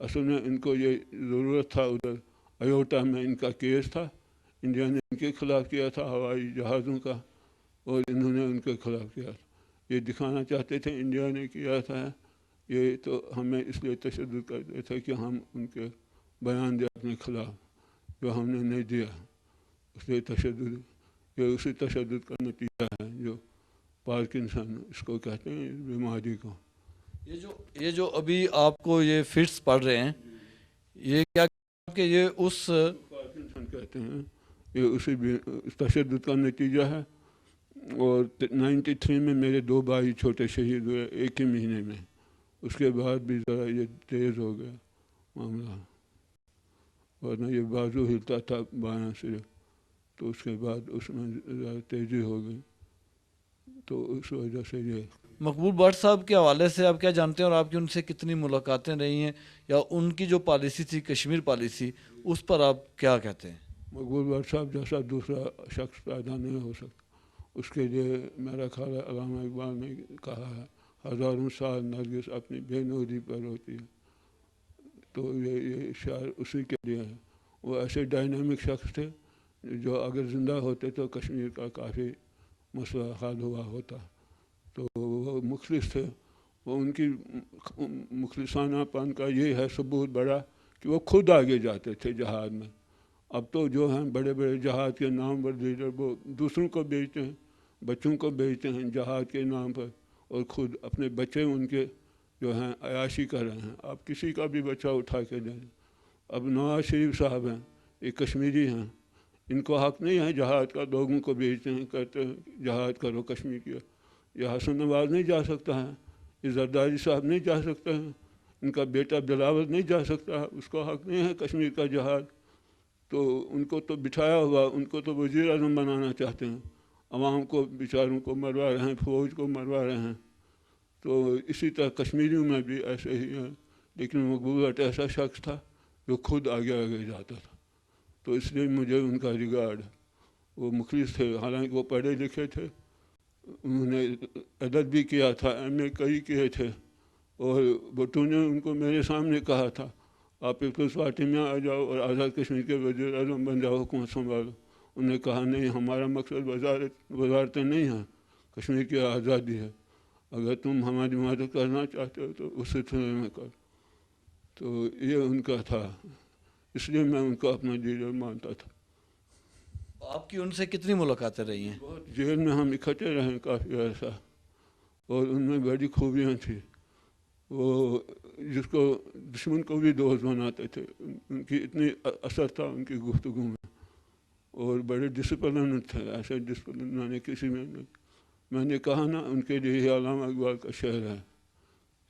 اصل میں ان کو یہ ضرورت تھا، ادھر ایوٹا میں ان کا کیس تھا، انڈیا نے ان کے خلاف کیا تھا ہوائی جہازوں کا، اور انہوں نے ان کے خلاف کیا تھا، یہ دکھانا چاہتے تھے انڈیا نے کیا تھا، یہ تو ہمیں اس لیے تشدد کرتے تھے کہ ہم ان کے بیان دیں اپنے خلاف، جو ہم نے نہیں دیا، اس لیے تشدد، یہ اسی تشدد کا نتیجہ ہے جو پارکنسن اس کو کہتے ہیں، اس بیماری کو۔ یہ جو ابھی آپ کو یہ فٹس پڑ رہے ہیں، یہ کیا کہ یہ اس پارکنسن کہتے ہیں، یہ اسی تشدد کا نتیجہ ہے، اور 93 میں میرے 2 بھائی چھوٹے شہید ہوئے ایک ہی مہینے میں، اس کے بعد بھی ذرا یہ تیز ہو گیا معاملہ، ورنہ یہ بازو ہلتا تھا بایاں صرف، تو اس کے بعد اس میں ذرا تیزی ہو گئی، تو اس وجہ سے یہ۔ مقبول بٹ صاحب کے حوالے سے آپ کیا جانتے ہیں، اور آپ کی ان سے کتنی ملاقاتیں رہی ہیں، یا ان کی جو پالیسی تھی کشمیر پالیسی، اس پر آپ کیا کہتے ہیں؟ مقبول بٹ صاحب جیسا دوسرا شخص پیدا نہیں ہو سکتا، اس کے لیے میرا خیال ہے علامہ اقبال نے کہا ہے ہزاروں سال نرگس اپنی بے نوری پر ہوتی ہے، تو یہ شعر اسی کے لیے ہے۔ وہ ایسے ڈائنامک شخص تھے جو اگر زندہ ہوتے تو کشمیر کا کافی مسئلہ حل ہوا ہوتا. تو وہ مخلص تھے. وہ ان کی مخلصانہ پن کا یہ ہے ثبوت بڑا کہ وہ خود آگے جاتے تھے جہاد میں. اب تو جو ہیں بڑے بڑے جہاد کے نام پر لیڈر وہ دوسروں کو بیچتے ہیں, بچوں کو بیچتے ہیں جہاد کے نام پر, اور خود اپنے بچے ان کے جو ہیں عیاشی کر رہے ہیں. آپ کسی کا بھی بچہ اٹھا کے دیں. اب نواز شریف صاحب ہیں, یہ کشمیری ہیں, ان کو حق نہیں ہے جہاد کا. لوگوں کو بیچتے ہیں, کہتے ہیں جہاد کرو کشمیر کی. یہ حسن نواز نہیں جا سکتا ہے, یہ زرداری صاحب نہیں جا سکتے ہیں, ان کا بیٹا بلاول نہیں جا سکتا ہے, اس کو حق نہیں ہے کشمیر کا جہاد. تو ان کو تو بٹھایا ہوا, ان کو تو وزیر اعظم بنانا چاہتے ہیں. عوام کو بیچاروں کو مروا رہے ہیں, فوج کو مروا رہے ہیں. تو اسی طرح کشمیریوں میں بھی ایسے ہی ہیں. لیکن مقبول بٹ ایسا شخص تھا جو خود آگے آگے جاتا تھا. تو اس لیے مجھے ان کا ریگارڈ. وہ مخلص تھے, حالانکہ وہ پڑھے لکھے تھے, انہوں نے ادب بھی کیا تھا, ایم اے کئی کیے تھے. اور بھٹو نے ان کو میرے سامنے کہا تھا آپ پیپلز پارٹی میں آ جاؤ اور آزاد کشمیر کے وزیر اعظم بن جاؤ, حکومت سنبھالو. انہوں نے کہا نہیں, ہمارا مقصد وزارتیں نہیں ہیں, کشمیر کی آزادی ہے. اگر تم ہماری مدد کرنا چاہتے ہو تو اس سلسلے میں کر. تو یہ ان کا تھا, اس لیے میں ان کو اپنا لیڈر مانتا تھا. آپ کی ان سے کتنی ملاقاتیں رہی ہیں؟ بہت. جیل میں ہم اکٹھے رہے کافی عرصہ, اور ان میں بڑی خوبیاں تھیں. وہ جس کو دشمن کو بھی دوست بناتے تھے, ان کی اتنی اثر تھا ان کی گفتگو میں. اور بڑے ڈسپلن تھے, ایسے ڈسپلن میں نے کسی میں نہیں. میں نے کہا نا ان کے لیے یہ علامہ اقبال کا شعر ہے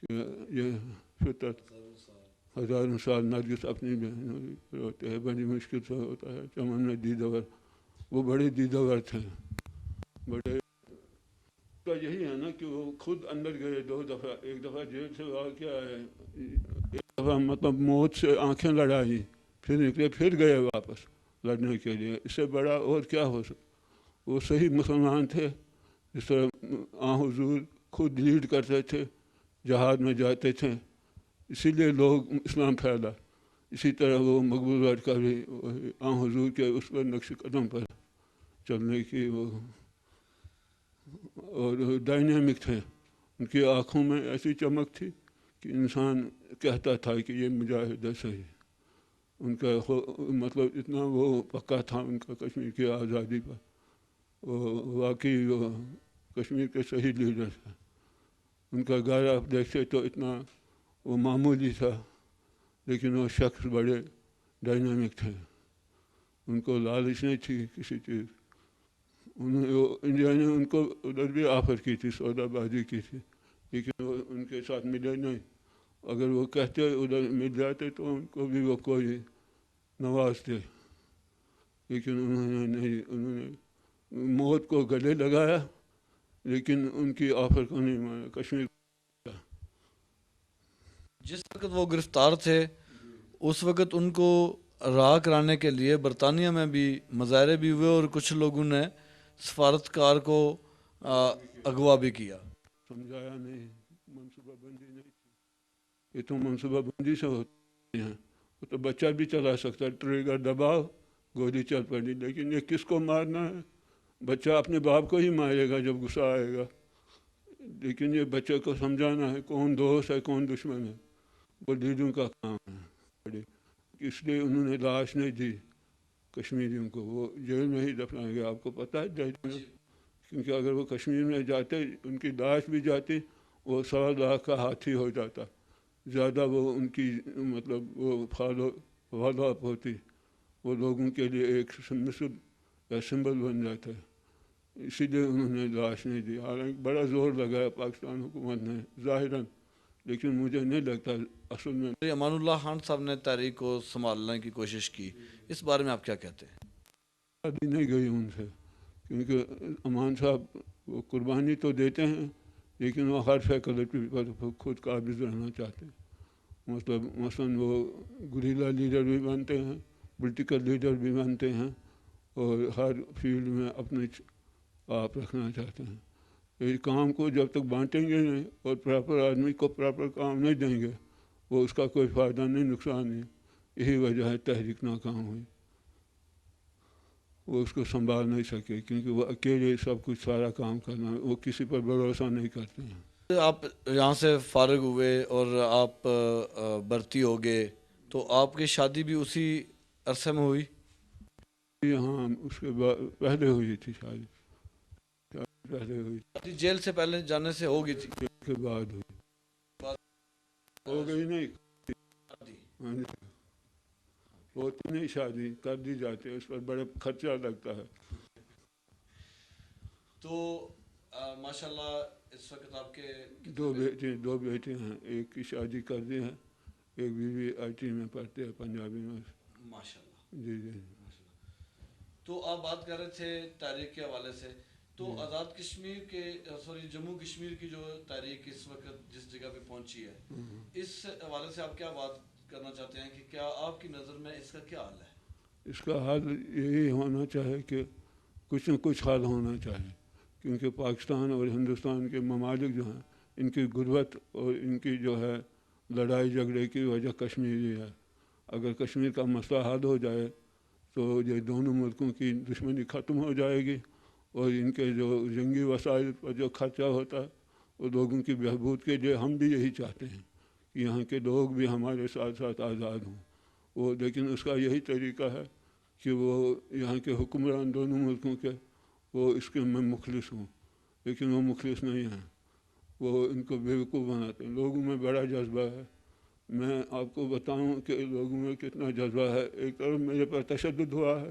کہ یہ فطرت ہزاروں سال نرگس اپنی بہن روتے ہیں, بڑی مشکل سے ہوتا ہے چمن میں دیدور. وہ بڑے دیدور تھے, بڑے. تو یہی ہے نا کہ وہ خود اندر گئے 2 دفعہ. ایک دفعہ جیل سے واقعہ آئے, ایک دفعہ مطلب موت سے آنکھیں لڑائی, پھر نکلے, پھر گئے واپس لڑنے کے لیے. اس سے بڑا اور کیا ہو سکتا. وہ صحیح مسلمان تھے. جس طرح حضور خود لیڈ کرتے تھے, جہاد میں جاتے تھے, اسی لیے لوگ اسلام پھیلا. اسی طرح وہ مقبول بٹ کا بھی حضور کے اس پر نقش قدم پر چلنے کی وہ, اور ڈائنامک تھے. ان کی آنکھوں میں ایسی چمک تھی کہ انسان کہتا تھا کہ یہ مجاہد ہے صحیح. ان کا مطلب اتنا وہ پکا تھا ان کا کشمیر کی آزادی پر. وہ واقعی وہ کشمیر کے صحیح لیڈر تھے. ان کا گھر آپ دیکھتے تو اتنا وہ معمولی تھا, لیکن وہ شخص بڑے ڈائنامک تھے. ان کو لالچ نہیں تھی کسی چیز. انڈیا نے ان کو ادھر بھی آفر کی تھی, سودا بازی کی تھی, لیکن وہ ان کے ساتھ ملے نہیں. اگر وہ کہتے ادھر مل جاتے تو ان کو بھی وہ کوئی نوازتے, لیکن انہوں نے نہیں. انہوں نے موت کو گلے لگایا, لیکن ان کی آفر کو نہیں مانا. کشمیر جس وقت وہ گرفتار تھے اس وقت ان کو رہا کرانے کے لیے برطانیہ میں بھی مظاہرے بھی ہوئے, اور کچھ لوگوں نے سفارتکار کو اغوا بھی کیا. سمجھایا نہیں, منصوبہ بندی نہیں تھی. یہ تو منصوبہ بندی سے ہوتی ہیں. وہ تو بچہ بھی چلا سکتا ہے, ٹریگر دباؤ گولی چل پڑی. لیکن یہ کس کو مارنا ہے؟ بچہ اپنے باپ کو ہی مارے گا جب غصہ آئے گا. لیکن یہ بچے کو سمجھانا ہے کون دوست ہے کون دشمن ہے, وہ لیڈروں کا کام ہے. اس لیے انہوں نے لاش نہیں دی کشمیریوں کو, وہ جیل میں ہی دفنائیں گے. آپ کو پتہ ہے دہلی میں, کیونکہ اگر وہ کشمیر میں جاتے ان کی لاش بھی جاتی, وہ 1.25 لاکھ کا ہاتھی ہو جاتا. زیادہ وہ ان کی مطلب وہ فالو اپ ہوتی, وہ لوگوں کے لیے ایک مثل یا سمبل بن جاتا ہے. اسی لیے انہوں نے لاش نہیں دی. حالانکہ بڑا زور لگایا پاکستان حکومت نے ظاہراً, لیکن مجھے نہیں لگتا اصل میں. امان اللہ خان صاحب نے تحریک کو سنبھالنے کی کوشش کی, اس بارے میں آپ کیا کہتے ہیں؟ شادی نہیں گئی ان سے, کیونکہ امان صاحب وہ قربانی تو دیتے ہیں, لیکن وہ ہر فیکلٹی پر خود قابض رہنا چاہتے ہیں. مطلب مثلاً وہ گریلا لیڈر بھی بنتے ہیں, پولیٹیکل لیڈر بھی بنتے ہیں, اور ہر فیلڈ میں اپنے آپ رکھنا چاہتے ہیں. یہ کام کو جب تک بانٹیں گے نہیں اور پراپر آدمی کو پراپر کام نہیں دیں گے, وہ اس کا کوئی فائدہ نہیں, نقصان نہیں. یہی وجہ ہے تحریک ناکام ہوئی. وہ اس کو سنبھال نہیں سکے، کیونکہ وہ اکیلے سب کچھ سارا کام کرنا، وہ کسی پر بھروسہ نہیں کرتے ہیں۔ آپ یہاں سے فارغ ہوئے اور آپ بھرتی ہو گئے، تو آپ کی شادی بھی اسی عرصے میں ہوئی؟ ہاں، اس کے بعد پہلے ہوئی تھی شادی، پہلے ہوئی شادی جیل سے پہلے جانے سے ہو گئی تھی؟ تھی، اس کے بعد ہوئی، ہو گئی نہیں۔ ہاں جی، ہوتی نہیں شادی، کر دی جاتی ہے، اس پر بڑے خرچہ لگتا ہے۔ تو ماشاءاللہ اس وقت آپ کے دو بیٹے ہیں، ایک کی شادی کر دی ہے، ایک بیوی آئی ٹی میں پڑھتے ہیں پنجابی میں۔ ماشاءاللہ۔ جی جی۔ تو آپ بات کر رہے تھے تحریک کے حوالے سے، تو آزاد کشمیر کے جموں کشمیر کی جو تحریک اس وقت جس جگہ پہ پہنچی ہے، اس حوالے سے آپ کیا بات کرنا چاہتے ہیں کہ کیا آپ کی نظر میں اس کا کیا حل ہے؟ اس کا حل یہی ہونا چاہیے کہ کچھ نہ کچھ حل ہونا چاہیے، کیونکہ پاکستان اور ہندوستان کے ممالک جو ہیں، ان کی غربت اور ان کی جو ہے لڑائی جھگڑے کی وجہ کشمیری ہے۔ اگر کشمیر کا مسئلہ حل ہو جائے تو یہ دونوں ملکوں کی دشمنی ختم ہو جائے گی، اور ان کے جو جنگی وسائل پر جو خرچہ ہوتا ہے وہ لوگوں کی بہبود کے لیے ہم بھی یہی چاہتے ہیں کہ یہاں کے لوگ بھی ہمارے ساتھ ساتھ آزاد ہوں۔ وہ لیکن اس کا یہی طریقہ ہے کہ وہ یہاں کے حکمران دونوں ملکوں کے وہ اس کے میں مخلص ہوں، لیکن وہ مخلص نہیں ہیں، وہ ان کو بیوقوف بناتے ہیں۔ لوگوں میں بڑا جذبہ ہے، میں آپ کو بتاؤں کہ لوگوں میں کتنا جذبہ ہے۔ ایک طرف میرے پر تشدد ہوا ہے،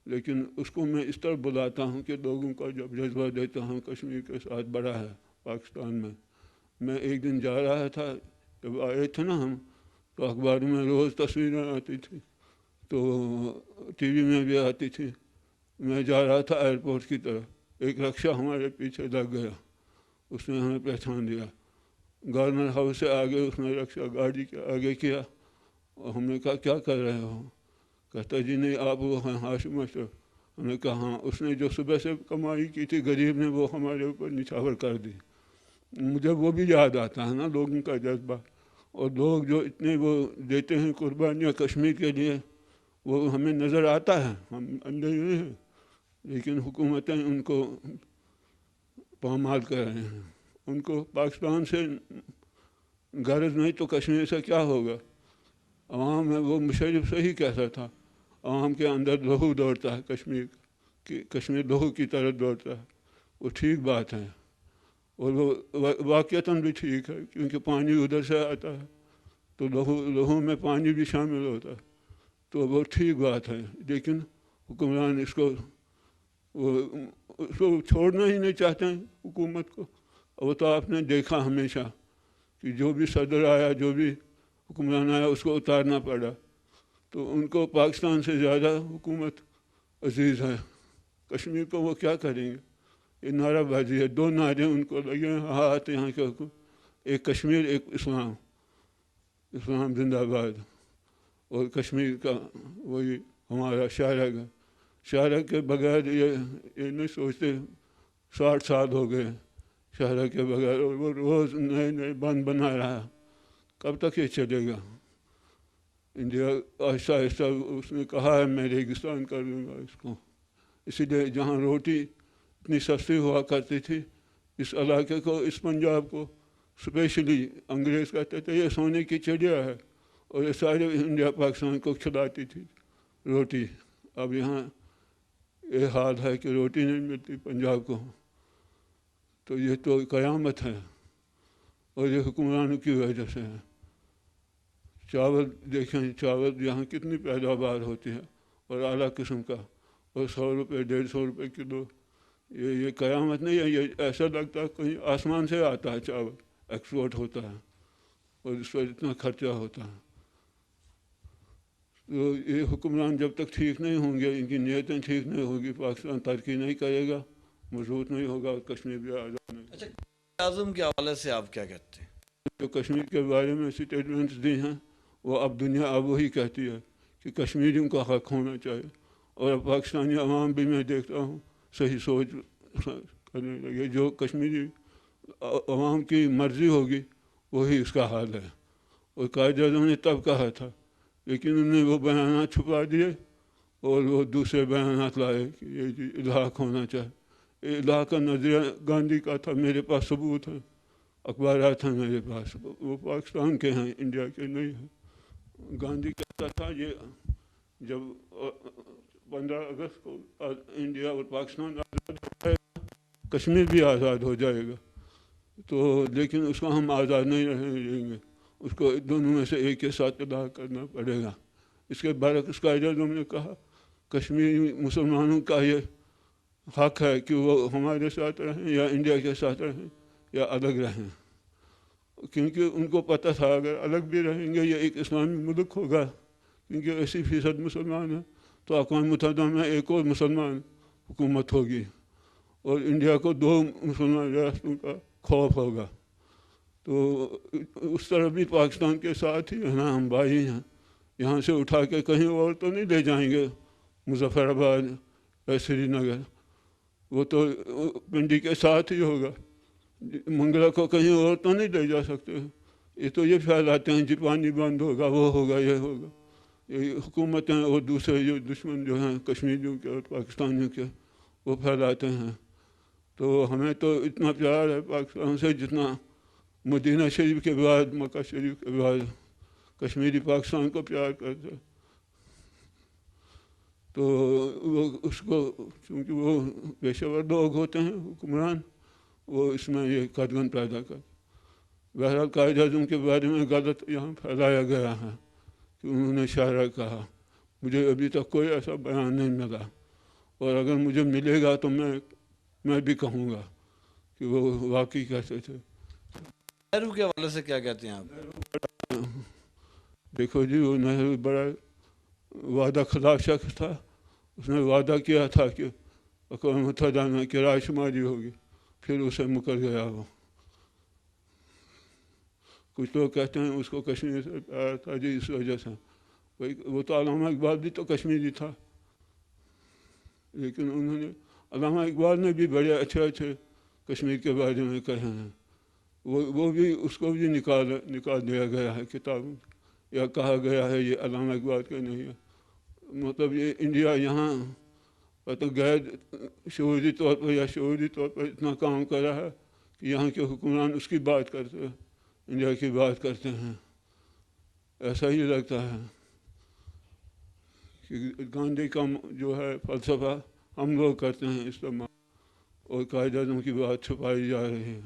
لیکن اس کو میں اس طرح بلاتا ہوں کہ لوگوں کا جب جذبہ دیتا ہوں کشمیر کے ساتھ بڑا ہے پاکستان میں۔ میں ایک دن جا رہا تھا، جب آئے تھے نا ہم، تو اخبار میں روز تصویریں آتی تھی، تو ٹی وی میں بھی آتی تھی۔ میں جا رہا تھا ایئرپورٹ کی طرف، ایک رکشہ ہمارے پیچھے لگ گیا، اس نے ہمیں پہچان دیا، گورنر ہاؤس سے آگے اس نے رکشہ گاڑی کے آگے کیا، اور ہم نے کہا کیا کر رہے ہو؟ کہتا جی نہیں آپ وہ ہیں ہاشم اشرف۔ ہم نے کہا ہاں، اس نے جو صبح سے کمائی کی تھی غریب نے وہ ہمارے اوپر نچھاور کر دی۔ مجھے وہ بھی یاد آتا ہے نا لوگوں کا جذبہ، اور لوگ جو اتنے وہ دیتے ہیں قربانیاں کشمیر کے لیے، وہ ہمیں نظر آتا ہے، ہم اندھے نہیں ہیں، لیکن حکومتیں ان کو پامال کر رہے ہیں۔ ان کو پاکستان سے غرض نہیں تو کشمیر سے کیا ہوگا؟ عوام میں وہ مشرف صحیح کہتا تھا، عوام کے اندر لہو دوڑتا ہے، کشمیر لہو کی طرح دوڑتا ہے، وہ ٹھیک بات ہے، اور وہ واقعتاً بھی ٹھیک ہے، کیونکہ پانی ادھر سے آتا ہے تو لہو میں پانی بھی شامل ہوتا ہے، تو وہ ٹھیک بات ہے۔ لیکن حکمران اس کو چھوڑنا ہی نہیں چاہتے ہیں حکومت کو۔ وہ تو آپ نے دیکھا ہمیشہ کہ جو بھی صدر آیا، جو بھی حکمران آیا، اس کو اتارنا پڑا، تو ان کو پاکستان سے زیادہ حکومت عزیز ہے۔ کشمیر کو وہ کیا کریں گے؟ یہ نعرہ بازی ہے، دو نعرے ان کو لگے ہیں ہاتھ یہاں کے حکم، ایک کشمیر ایک اسلام، اسلام زندہ باد، اور کشمیر کا وہی ہمارا شاعرہ کے بغیر یہ نہیں سوچتے 60 سال ہو گئے شاعرہ کے بغیر، اور وہ روز نئے نئے بند بنا رہا، کب تک یہ چلے گا؟ انڈیا آہستہ آہستہ اس نے کہا ہے میں ریگستان کر دوں گا اس کو، اسی لیے جہاں روٹی اتنی سستی ہوا کرتی تھی، اس علاقے کو، اس پنجاب کو اسپیشلی انگریز کہتے تھے یہ سونے کی چڑیا ہے، اور یہ سارے انڈیا پاکستان کو کھلاتی تھی روٹی۔ اب یہاں یہ حال ہے کہ روٹی نہیں ملتی پنجاب کو، تو یہ تو قیامت ہے، اور یہ حکمرانوں کی وجہ سے ہے۔ چاول دیکھیں، چاول یہاں کتنی پیداوار ہوتی ہے، اور اعلیٰ قسم کا، اور 100 روپے 150 روپے کلو، یہ قیامت نہیں ہے، یہ ایسا لگتا ہے کہیں آسمان سے آتا ہے چاول، ایکسپورٹ ہوتا ہے، اور اس پر اتنا خرچہ ہوتا ہے۔ تو یہ حکمران جب تک ٹھیک نہیں ہوں گے، ان کی نیتیں ٹھیک نہیں ہوگی، پاکستان ترقی نہیں کرے گا، مضبوط نہیں ہوگا، اور کشمیر بھی آزاد نہیں۔ اچھا، اعظم کے حوالے سے آپ کیا کہتے ہیں؟ جو کشمیر کے بارے میں اسٹیٹمنٹس دی ہیں، وہ اب دنیا اب وہی کہتی ہے کہ کشمیریوں کا حق ہونا چاہیے، اور اب پاکستانی عوام بھی میں دیکھتا ہوں صحیح سوچ کرنے لگے، جو کشمیری عوام کی مرضی ہوگی وہی اس کا حال ہے۔ اور قائد اعظم نے تب کہا تھا، لیکن انہوں نے وہ بیانات چھپا دیے، اور وہ دوسرے بیانات لائے کہ یہ جی الحاق ہونا چاہے. الحاق کا نظریہ گاندھی کا تھا، میرے پاس ثبوت ہیں، اخبارات ہیں میرے پاس، وہ پاکستان کے ہیں، انڈیا کے نہیں ہیں. گاندھی کہتا تھا یہ جب 15 اگست کو انڈیا اور پاکستان آزاد ہو جائے گا، کشمیر بھی آزاد ہو جائے گا، تو لیکن اس کو ہم آزاد نہیں رہیں گے، اس کو دونوں میں سے ایک کے ساتھ ادا کرنا پڑے گا. اس کے برعکس قائد اعظم نے کہا کشمیری مسلمانوں کا یہ حق ہے کہ وہ ہمارے ساتھ رہیں یا انڈیا کے ساتھ رہیں یا الگ رہیں، کیونکہ ان کو پتہ تھا اگر الگ بھی رہیں گے یہ ایک اسلامی ملک ہوگا، کیونکہ 80% مسلمان ہیں، تو اقوام متحدہ میں ایک اور مسلمان حکومت ہوگی اور انڈیا کو 2 مسلمان ریاستوں کا خوف ہوگا. تو اس طرح بھی پاکستان کے ساتھ ہی ہے نا، ہم بھائی ہیں، یہاں سے اٹھا کے کہیں اور تو نہیں لے جائیں گے مظفر آباد یا سری نگر، وہ تو پنڈی کے ساتھ ہی ہوگا. منگلا کو کہیں اور تو نہیں لے جا سکتے. یہ تو یہ پھیلاتے ہیں جی پانی بند ہوگا، وہ ہوگا، یہ ہوگا. یہ حکومتیں اور دوسرے جو دشمن جو ہیں کشمیریوں کے اور پاکستانیوں کے، وہ پھیلاتے ہیں. تو ہمیں تو اتنا پیار ہے پاکستان سے جتنا مدینہ شریف کے بعد، مکہ شریف کے بعد کشمیری پاکستان کو پیار کرتے. تو وہ اس کو چونکہ وہ پیشہ ور لوگ ہوتے ہیں حکمران، وہ اس میں یہ قدغن پیدا کر. بہرحال قائد اعظم کے بارے میں غلط یہاں پھیلایا گیا ہے کہ انہوں نے شاعرہ کہا. مجھے ابھی تک کوئی ایسا بیان نہیں ملا، اور اگر مجھے ملے گا تو میں بھی کہوں گا کہ وہ واقعی کہتے تھے. نہرو کے حوالے سے کیا کہتے ہیں آپ؟ دیکھو جی، وہ نہرو بڑا وعدہ خلاف شخص تھا. اس نے وعدہ کیا تھا کہ اقوام متحدہ میں کہ رائے شماری ہوگی، پھر اسے مکر گیا. وہ کچھ لوگ کہتے ہیں اس کو کشمیر سے پیار تھا جی اس وجہ سے. وہ تو علامہ اقبال بھی تو کشمیری تھا، لیکن انہوں نے علامہ اقبال نے بھی بڑے اچھے کشمیر کے بارے میں کہے ہیں. وہ بھی اس کو بھی نکال دیا گیا ہے کتاب، یا کہا گیا ہے یہ علامہ اقبال کے نہیں ہے. مطلب یہ انڈیا یہاں تو غیر شعوری طور پر یا شعوری طور پر اتنا کام کر رہا ہے کہ یہاں کے حکمران اس کی بات کرتے ہیں، انڈیا کی بات کرتے ہیں. ایسا ہی لگتا ہے کہ گاندھی کا جو ہے فلسفہ ہم لوگ کرتے ہیں استعمال، اور قائد اعظم کی بات چھپائی جا رہی ہے.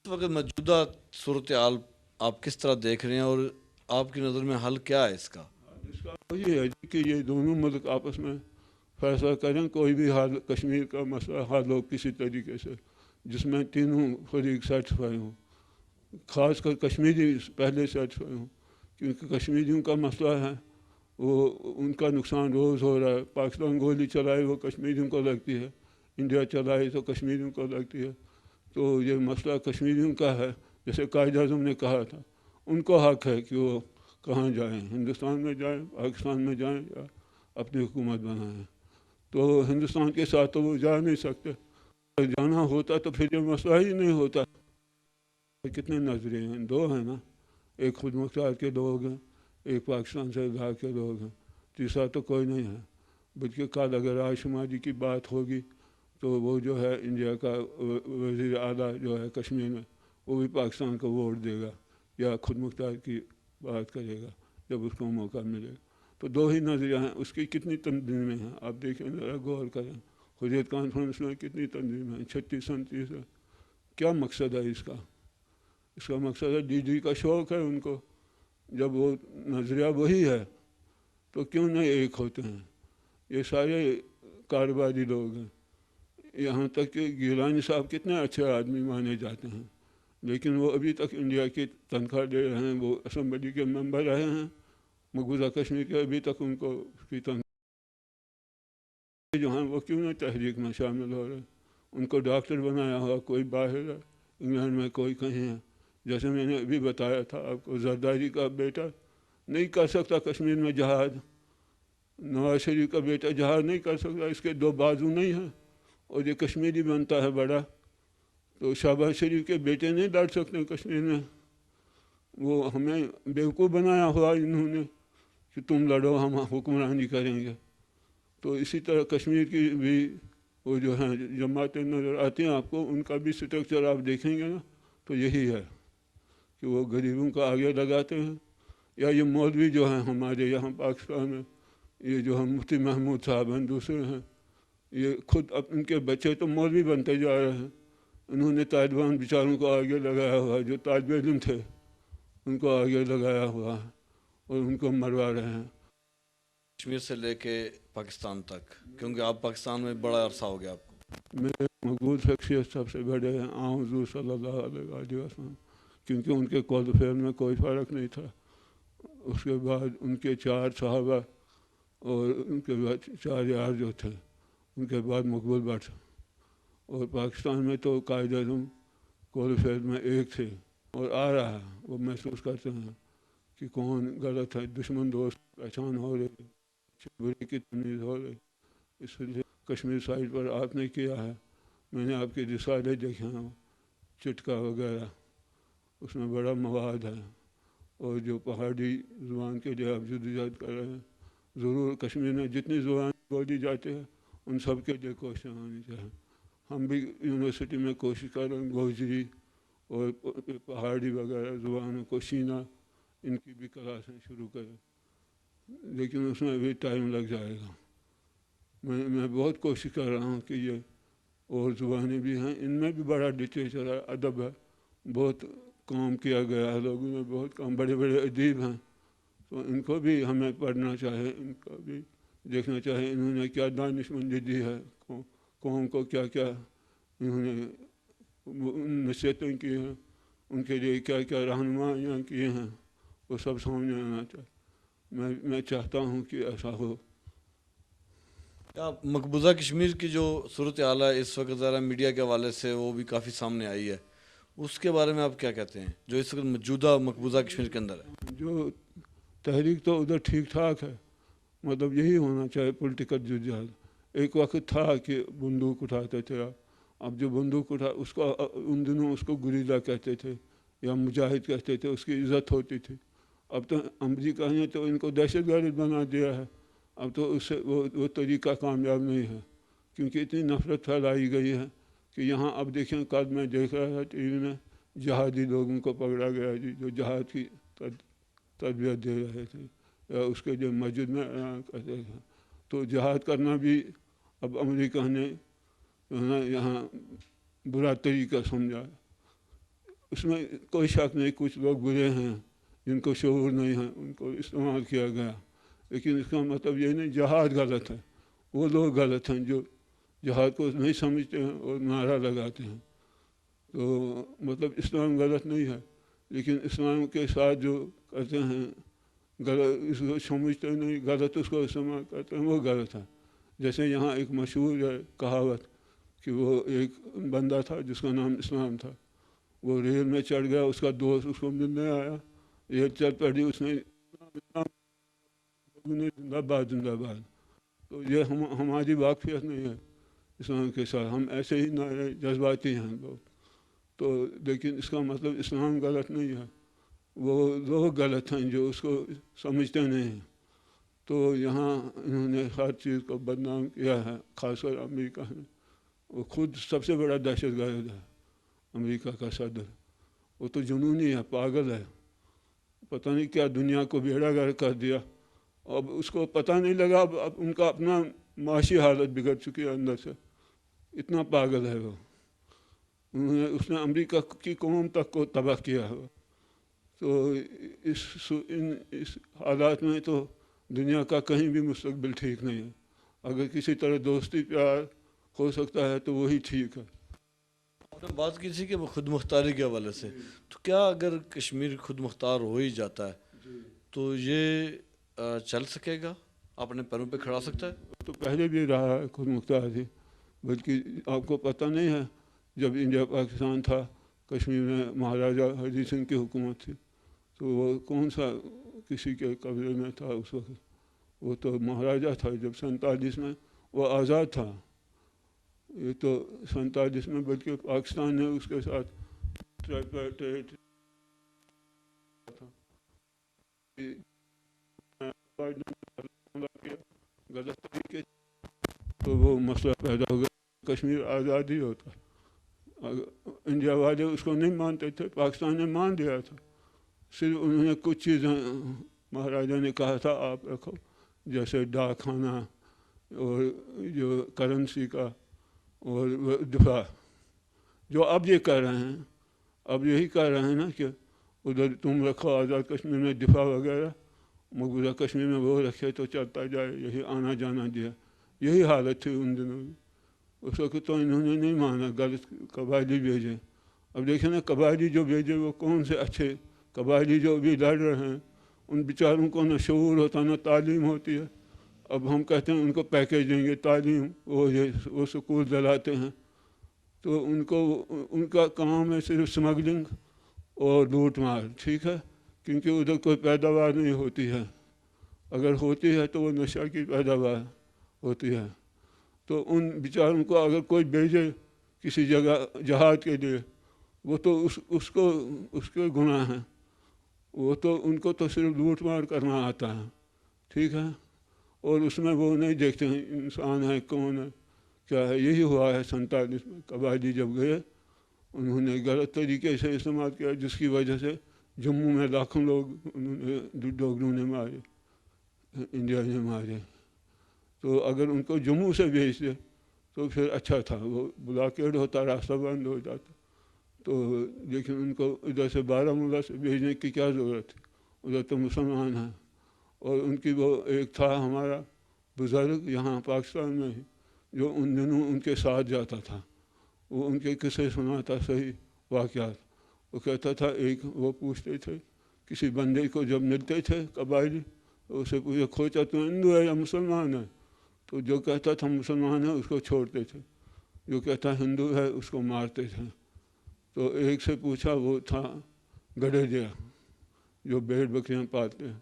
اس وقت موجودہ صورتحال آپ کس طرح دیکھ رہے ہیں، اور آپ کی نظر میں حل کیا ہے اس کا؟ اس کا وہی ہے کہ یہ دونوں ملک آپس میں فیصلہ کریں، کوئی بھی حال کشمیر کا مسئلہ حل ہو کسی طریقے سے جس میں تینوں فریق سیٹسفائی ہوں، خاص کر کشمیری پہلے سیٹسفائی ہوں، کیونکہ کشمیریوں کا مسئلہ ہے وہ ان کا نقصان روز ہو رہا ہے. پاکستان گولی چلائے وہ کشمیریوں کو لگتی ہے، انڈیا چلائے تو کشمیریوں کو لگتی ہے. تو یہ مسئلہ کشمیریوں کا ہے. جیسے قائد اعظم نے کہا تھا ان کو حق ہے کہ وہ کہاں جائیں، ہندوستان میں جائیں، پاکستان میں جائیں، یا اپنی حکومت بنائیں. تو ہندوستان کے ساتھ تو وہ جا نہیں سکتے. اگر جانا ہوتا تو پھر یہ مسئلہ ہی نہیں ہوتا. کتنے نظریے ہیں؟ 2 ہیں نا، ایک خود مختار کے لوگ ہیں، ایک پاکستان سے باہر کے لوگ ہیں، تیسرا تو کوئی نہیں ہے. بلکہ کل اگر رائے شماری کی بات ہوگی تو وہ جو ہے انڈیا کا وزیر اعلیٰ جو ہے کشمیر میں، وہ بھی پاکستان کو ووٹ دے گا یا خود مختار کی بات کرے گا جب اس کو موقع ملے گا. تو 2 ہی نظریہ ہیں. اس کی کتنی تنظیمیں ہیں آپ دیکھیں، ذرا غور کریں. حریت کانفرنس میں کتنی تنظیمیں ہیں؟ 36 37 ہے. کیا مقصد ہے اس کا؟ اس کا مقصد ہے DG کا شوق ہے ان کو. جب وہ نظریہ وہی ہے تو کیوں نہیں ایک ہوتے ہیں؟ یہ سارے کاروباری لوگ ہیں. یہاں تک کہ گیلانی صاحب کتنے اچھے آدمی مانے جاتے ہیں، لیکن وہ ابھی تک انڈیا کی تنخواہ دے رہے ہیں. وہ اسمبلی کے ممبر رہے ہیں مقبوضہ کشمیر کے، ابھی تک ان کو اس کی تنخواہ جو ہیں وہ کیوں نہیں تحریک میں شامل ہو رہے؟ ان کو ڈاکٹر بنایا ہوا کوئی باہر ہے، انگلینڈ میں کوئی کہیں ہے. جیسے میں نے ابھی بتایا تھا آپ کو، زرداری کا بیٹا نہیں کر سکتا کشمیر میں جہاد، نواز شریف کا بیٹا جہاد نہیں کر سکتا، اس کے 2 بازو نہیں ہیں، اور یہ کشمیری بنتا ہے بڑا. تو شہباز شریف کے بیٹے نہیں لڑ سکتے کشمیر میں. وہ ہمیں بیوقوف بنایا ہوا انہوں نے کہ تم لڑو ہم حکمرانی کریں گے. تو اسی طرح کشمیر کی بھی وہ جو ہیں جماعتیں نظر آتی ہیں آپ کو، ان کا بھی اسٹرکچر آپ دیکھیں گے نا تو یہی ہے کہ وہ غریبوں کو آگے لگاتے ہیں. یا یہ مولوی جو ہیں ہمارے یہاں پاکستان میں، یہ جو ہم مفتی محمود صاحب ہیں، دوسرے ہیں، یہ خود ان کے بچے تو مولوی بنتے جا رہے ہیں. انہوں نے طالبان بیچاروں کو آگے لگایا ہوا ہے، جو طالب علم تھے ان کو آگے لگایا ہوا ہے اور ان کو مروا رہے ہیں. کشمیر سے لے کے پاکستان تک، کیونکہ آپ پاکستان میں بڑا عرصہ ہو گیا آپ کو. میرے مقبول شخصیت سب سے بڑے ہیں حضور صلی اللہ علیہ وسلم، کیونکہ ان کے قول و فعل میں کوئی فرق نہیں تھا. اس کے بعد ان کے 4 صحابہ اور ان کے بعد 4 یار جو تھے، ان کے بعد مقبول بٹ. اور پاکستان میں تو قائد اعظم قول و فعل میں ایک تھے اور آ رہا ہے. وہ محسوس کرتے ہیں کہ کون غلط ہے، دشمن دوست پہچان ہو رہی، بری کی تمیز ہو رہی. اس لیے کشمیر سائڈ پر آپ نے کیا ہے، میں نے آپ کے رسالے دیکھے ہیں، چٹکا وغیرہ، اس میں بڑا مواد ہے. اور جو پہاڑی زبان کے لیے آپ جدوجہد کر رہے ہیں، ضرور کشمیر میں جتنی زبان بولی جاتی ہے ان سب کے لیے کوششیں ہونی چاہیے. ہم بھی یونیورسٹی میں کوشش کر رہے ہیں گوجری اور پہاڑی وغیرہ زبانوں کو سینا، ان کی بھی کلاسیں شروع کریں، لیکن اس میں بھی ٹائم لگ جائے گا. میں بہت کوشش کر رہا ہوں کہ یہ اور زبانیں بھی ہیں، ان میں بھی بڑا لٹریچر ہے، ادب ہے، بہت کام کیا گیا ہے لوگوں نے، بہت کام، بڑے بڑے ادیب ہیں. تو ان کو بھی ہمیں پڑھنا چاہے، ان کو بھی دیکھنا چاہے انہوں نے کیا دانش مندی دی ہے قوم کو، کیا کیا انہوں نے نصیحتیں کی ہیں، ان کے لیے کیا کیا رہنمائیاں کی ہیں، وہ سب سامنے آنا چاہیے. میں چاہتا ہوں کہ ایسا ہو. مقبوضہ کشمیر کی جو صورتحال ہے اس وقت ذرا میڈیا کے حوالے سے وہ بھی کافی سامنے آئی ہے، اس کے بارے میں آپ کیا کہتے ہیں جو اس وقت موجودہ مقبوضہ کشمیر کے اندر ہے؟ جو تحریک تو ادھر ٹھیک ٹھاک ہے، مطلب یہی ہونا چاہیے پولیٹیکل جدید. ایک وقت تھا کہ بندوق اٹھاتے تھے، اب جو بندوق اٹھا اس کو ان دنوں اس کو گریلا کہتے تھے یا مجاہد کہتے تھے، اس کی عزت ہوتی تھی. اب تو امریکہ نے تو ان کو دہشت گرد بنا دیا ہے. اب تو اس سے وہ طریقہ کامیاب نہیں ہے، کیونکہ اتنی نفرت پھیلائی گئی ہے کہ یہاں اب دیکھیں، کل میں دیکھ رہا تھا ٹی وی میں، جہادی لوگوں کو پکڑا گیا جی، جو جہاد کی تربیت دے رہے تھے یا اس کے لیے مسجد میں کرتے تھے. تو جہاد کرنا بھی اب امریکہ نے یہاں برا طریقہ سمجھا. اس میں کوئی شک نہیں، کچھ لوگ برے ہیں جن کو شعور نہیں ہے، ان کو استعمال کیا گیا، لیکن اس کا مطلب یہ نہیں جہاد غلط ہے. وہ لوگ غلط ہیں جو جہاد کو نہیں سمجھتے ہیں اور نعرہ لگاتے ہیں. تو مطلب اسلام غلط نہیں ہے، لیکن اسلام کے ساتھ جو کرتے ہیں غلط، اس کو سمجھتے نہیں، غلط اس کو استعمال کرتے ہیں، وہ غلط ہے. جیسے یہاں ایک مشہور ہے کہاوت کہ وہ ایک بندہ تھا جس کا نام اسلام تھا، وہ ریل میں چڑھ گیا، اس کا دوست اس کو ملنے آیا، ریل چل پڑی، اس نے زندہ باد زندہ باد. تو یہ ہماری واقفیت نہیں ہے اسلام کے ساتھ، ہم ایسے ہی نعرے جذباتی ہیں لوگ. تو لیکن اس کا مطلب اسلام غلط نہیں ہے، وہ لوگ غلط ہیں جو اس کو سمجھتے نہیں ہیں. تو یہاں انہوں نے ہر چیز کو بدنام کیا ہے، خاص کر امریکہ نے. وہ خود سب سے بڑا دہشت گرد ہے امریکہ کا صدر. وہ تو جنونی ہے، پاگل ہے، پتہ نہیں کیا دنیا کو بیڑا گرک کر دیا. اب اس کو پتہ نہیں لگا، اب ان کا اپنا معاشی حالت بگڑ چکی ہے اندر سے، اتنا پاگل ہے وہ. اس نے امریکہ کی قوم تک کو تباہ کیا ہے. تو اس حالات میں تو دنیا کا کہیں بھی مستقبل ٹھیک نہیں ہے. اگر کسی طرح دوستی پیار ہو سکتا ہے تو وہی ٹھیک ہے. آپ نے بات کی تھی کہ وہ خود مختاری کے حوالے سے، تو کیا اگر کشمیر خود مختار ہو ہی جاتا ہے تو یہ چل سکے گا، اپنے پیروں پہ کھڑا سکتا ہے؟ تو پہلے بھی رہا ہے خود مختار تھی، بلکہ آپ کو پتہ نہیں ہے جب انڈیا پاکستان تھا، کشمیر میں مہاراجہ ہری سنگھ کی حکومت تھی، تو وہ کون سا کسی کے قبضے میں تھا اس وقت؟ وہ تو مہاراجہ تھا. جب 47 میں وہ آزاد تھا، یہ تو 47 میں، بلکہ پاکستان نے اس کے ساتھ غلط طریقے تو وہ مسئلہ پیدا ہو گیا، کشمیر آزاد ہی ہوتا. انڈیا والے اس کو نہیں مانتے تھے، پاکستان نے مان دیا تھا. صرف انہوں نے کچھ چیزیں مہاراجا نے کہا تھا آپ رکھو، جیسے ڈاک خانہ اور جو کرنسی کا اور دفاع، جو اب یہ کر رہے ہیں. اب یہی کر رہے ہیں نا کہ ادھر تم رکھو آزاد کشمیر میں دفاع وغیرہ، مقبوضہ کشمیر میں وہ رکھے تو چلتا جائے، یہی آنا جانا دیا. یہی حالت تھی ان دنوں میں. اس وقت تو انہوں نے نہیں مانا، غلط قبائلی بھیجے. اب دیکھیں نا قبائلی جو بھیجے وہ کون سے اچھے قبائلی جو بھی لڑ رہے ہیں، ان بیچاروں کو نہ شعور ہوتا نہ تعلیم ہوتی ہے. اب ہم کہتے ہیں ان کو پیکیج دیں گے تعلیم، وہ سکول دلاتے ہیں، تو ان کا کام ہے صرف سمگلنگ اور لوٹ مار. ٹھیک ہے، کیونکہ ادھر کوئی پیداوار نہیں ہوتی ہے، اگر ہوتی ہے تو وہ نشہ کی پیداوار ہوتی ہے. تو ان بیچاروں کو اگر کوئی بھیجے کسی جگہ جہاد کے لیے، وہ تو اس کے گناہ ہیں. وہ تو ان کو تو صرف لوٹ مار کرنا آتا ہے. ٹھیک ہے، اور اس میں وہ نہیں دیکھتے ہیں انسان ہے کون ہے کیا ہے. یہی ہوا ہے 47 میں. قبائلی جب گئے انہوں نے غلط طریقے سے استعمال کیا، جس کی وجہ سے جموں میں لاکھوں لوگ ڈوگروں نے مارے، انڈیا نے مارے. تو اگر ان کو جموں سے بھیجتے تو پھر اچھا تھا، وہ بلاکیڈ ہوتا، راستہ بند ہو جاتا. تو لیکن ان کو ادھر سے بارہمولہ سے بھیجنے کی کیا ضرورت تھی، ادھر تو مسلمان ہیں. اور ان کی وہ ایک تھا ہمارا بزرگ یہاں پاکستان میں ہی، جو ان دنوں ان کے ساتھ جاتا تھا. وہ ان کے قصے سناتا، صحیح واقعات. وہ کہتا تھا وہ پوچھتے تھے کسی بندے کو جب ملتے تھے قبائلی، تو اسے پوچھے کھوچا تو ہندو ہے یا مسلمان ہے؟ تو جو کہتا تھا مسلمان ہے اس کو چھوڑتے تھے، جو کہتا ہندو ہے اس کو مارتے تھے. تو ایک سے پوچھا، وہ تھا گڈیریا جو بھیڑ بکریاں پالتے ہیں،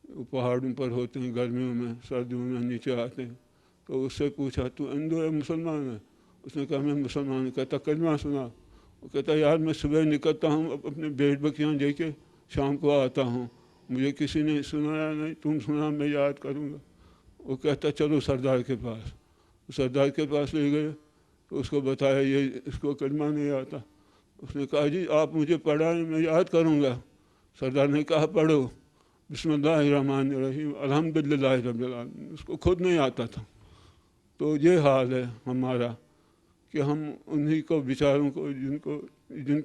وہ پہاڑوں پر ہوتے ہیں، گرمیوں میں سردیوں میں نیچے آتے ہیں. تو اس سے پوچھا تو ہندو ہے مسلمان ہے؟ اس نے کہا میں مسلمان ہوں. کہتا کلمہ سنا؟ وہ کہتا یار میں صبح نکلتا ہوں اپنے بھیڑ بکریاں لے کے، شام کو آتا ہوں، مجھے کسی نے سنایا نہیں، تم سنا میں یاد کروں گا. وہ کہتا چلو سردار کے پاس. سردار کے پاس لے گئے تو اس کو بتایا یہ اس کو کلمہ نہیں آتا. اس نے کہا جی آپ مجھے پڑھائیں میں یاد کروں گا. سردار نے کہا پڑھو، بسم اللہ الرحمن الرحیم الحمدللہ رب العالمین. اس کو خود نہیں آتا تھا. تو یہ حال ہے ہمارا کہ ہم انہی کو بیچاروں کو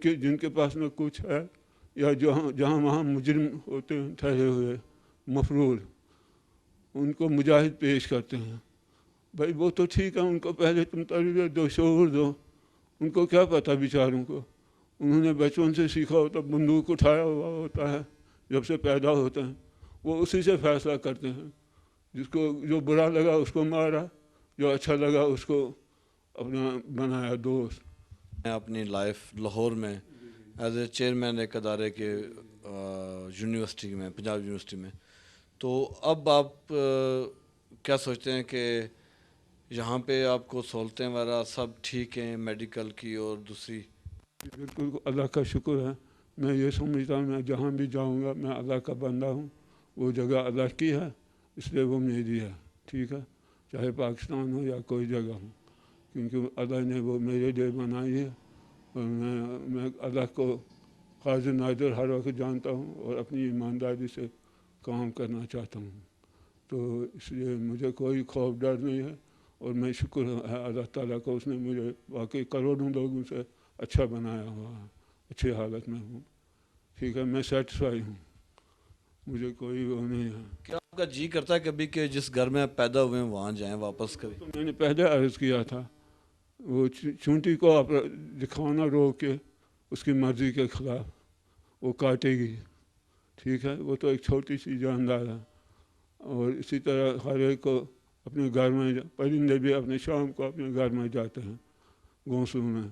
جن کے پاس میں کچھ ہے، یا جہاں وہاں مجرم ہوتے ہیں ٹھہرے ہوئے مفرور، ان کو مجاہد پیش کرتے ہیں. بھائی وہ تو ٹھیک ہے، ان کو پہلے تم تربیت دو، شعور دو. ان کو کیا پتہ بیچاروں کو، انہوں نے بچپن سے سیکھا ہوتا، بندوق اٹھایا ہوا ہوتا ہے جب سے پیدا ہوتے ہیں. وہ اسی سے فیصلہ کرتے ہیں، جس کو جو برا لگا اس کو مارا، جو اچھا لگا اس کو اپنا بنایا دوست. میں اپنی لائف لاہور میں ایز اے چیئرمین ایک ادارے کے یونیورسٹی میں، پنجاب یونیورسٹی میں. تو اب آپ کیا سوچتے ہیں کہ یہاں پہ آپ کو سہولتیں وغیرہ سب ٹھیک ہیں میڈیکل کی اور دوسری؟ بالکل اللہ کا شکر ہے. میں یہ سمجھتا ہوں میں جہاں بھی جاؤں گا میں اللہ کا بندہ ہوں. وہ جگہ اللہ کی ہے اس لیے وہ میری ہے. ٹھیک ہے، چاہے پاکستان ہو یا کوئی جگہ ہو، کیونکہ اللہ نے وہ میرے لیے بنائی ہے. اور میں اللہ کو قادر نادر ہر وقت جانتا ہوں اور اپنی ایمانداری سے کام کرنا چاہتا ہوں. تو اس لیے مجھے کوئی خوف ڈر نہیں ہے. اور میں شکر ہے اللہ تعالیٰ کو، اس نے مجھے واقعی کروڑوں لوگوں سے اچھا بنایا ہوا ہے، اچھی حالت میں ہوں. ٹھیک ہے، میں سیٹسفائی ہوں، مجھے کوئی وہ نہیں ہے. کیا آپ کا جی کرتا ہے کبھی کہ جس گھر میں آپ پیدا ہوئے ہیں وہاں جائیں واپس کبھی؟ تو میں نے پہلے عرض کیا تھا، وہ چونٹی کو آپ دکھانا روک کے اس کی مرضی کے خلاف وہ کاٹے گی. ٹھیک ہے، وہ تو ایک چھوٹی سی جاندار ہے. اور اسی طرح ہر ایک کو اپنے گھر میں، پرندے بھی اپنے شام کو اپنے گھر میں جاتے ہیں گھونسلوں میں.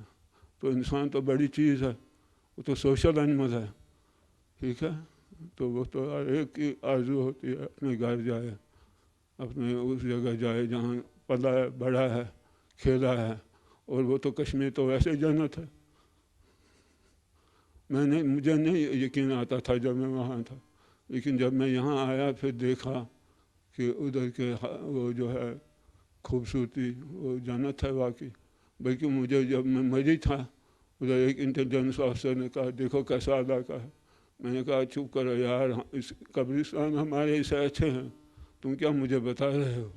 تو انسان تو بڑی چیز ہے، وہ تو سوشل اینیمل ہے. ٹھیک ہے، تو وہ تو ہر ایک کی آرزو ہوتی ہے اپنے گھر جائے، اپنے اس جگہ جائے جہاں پلا ہے، بڑا ہے، کھیلا ہے. اور وہ تو کشمیر تو ویسے جنت ہے. مجھے نہیں یقین آتا تھا جب میں وہاں تھا، لیکن جب میں یہاں آیا پھر دیکھا کہ ادھر کے وہ جو ہے خوبصورتی وہ جنت ہے واقعی. بلکہ مجھے جب میں مری تھا ادھر ایک انٹیلیجنس آفیسر نے کہا دیکھو کیسا علاقہ ہے. میں نے کہا چپ کرو یار, اس قبرستان ہمارے اسے اچھے ہیں, تم کیا مجھے بتا رہے ہو.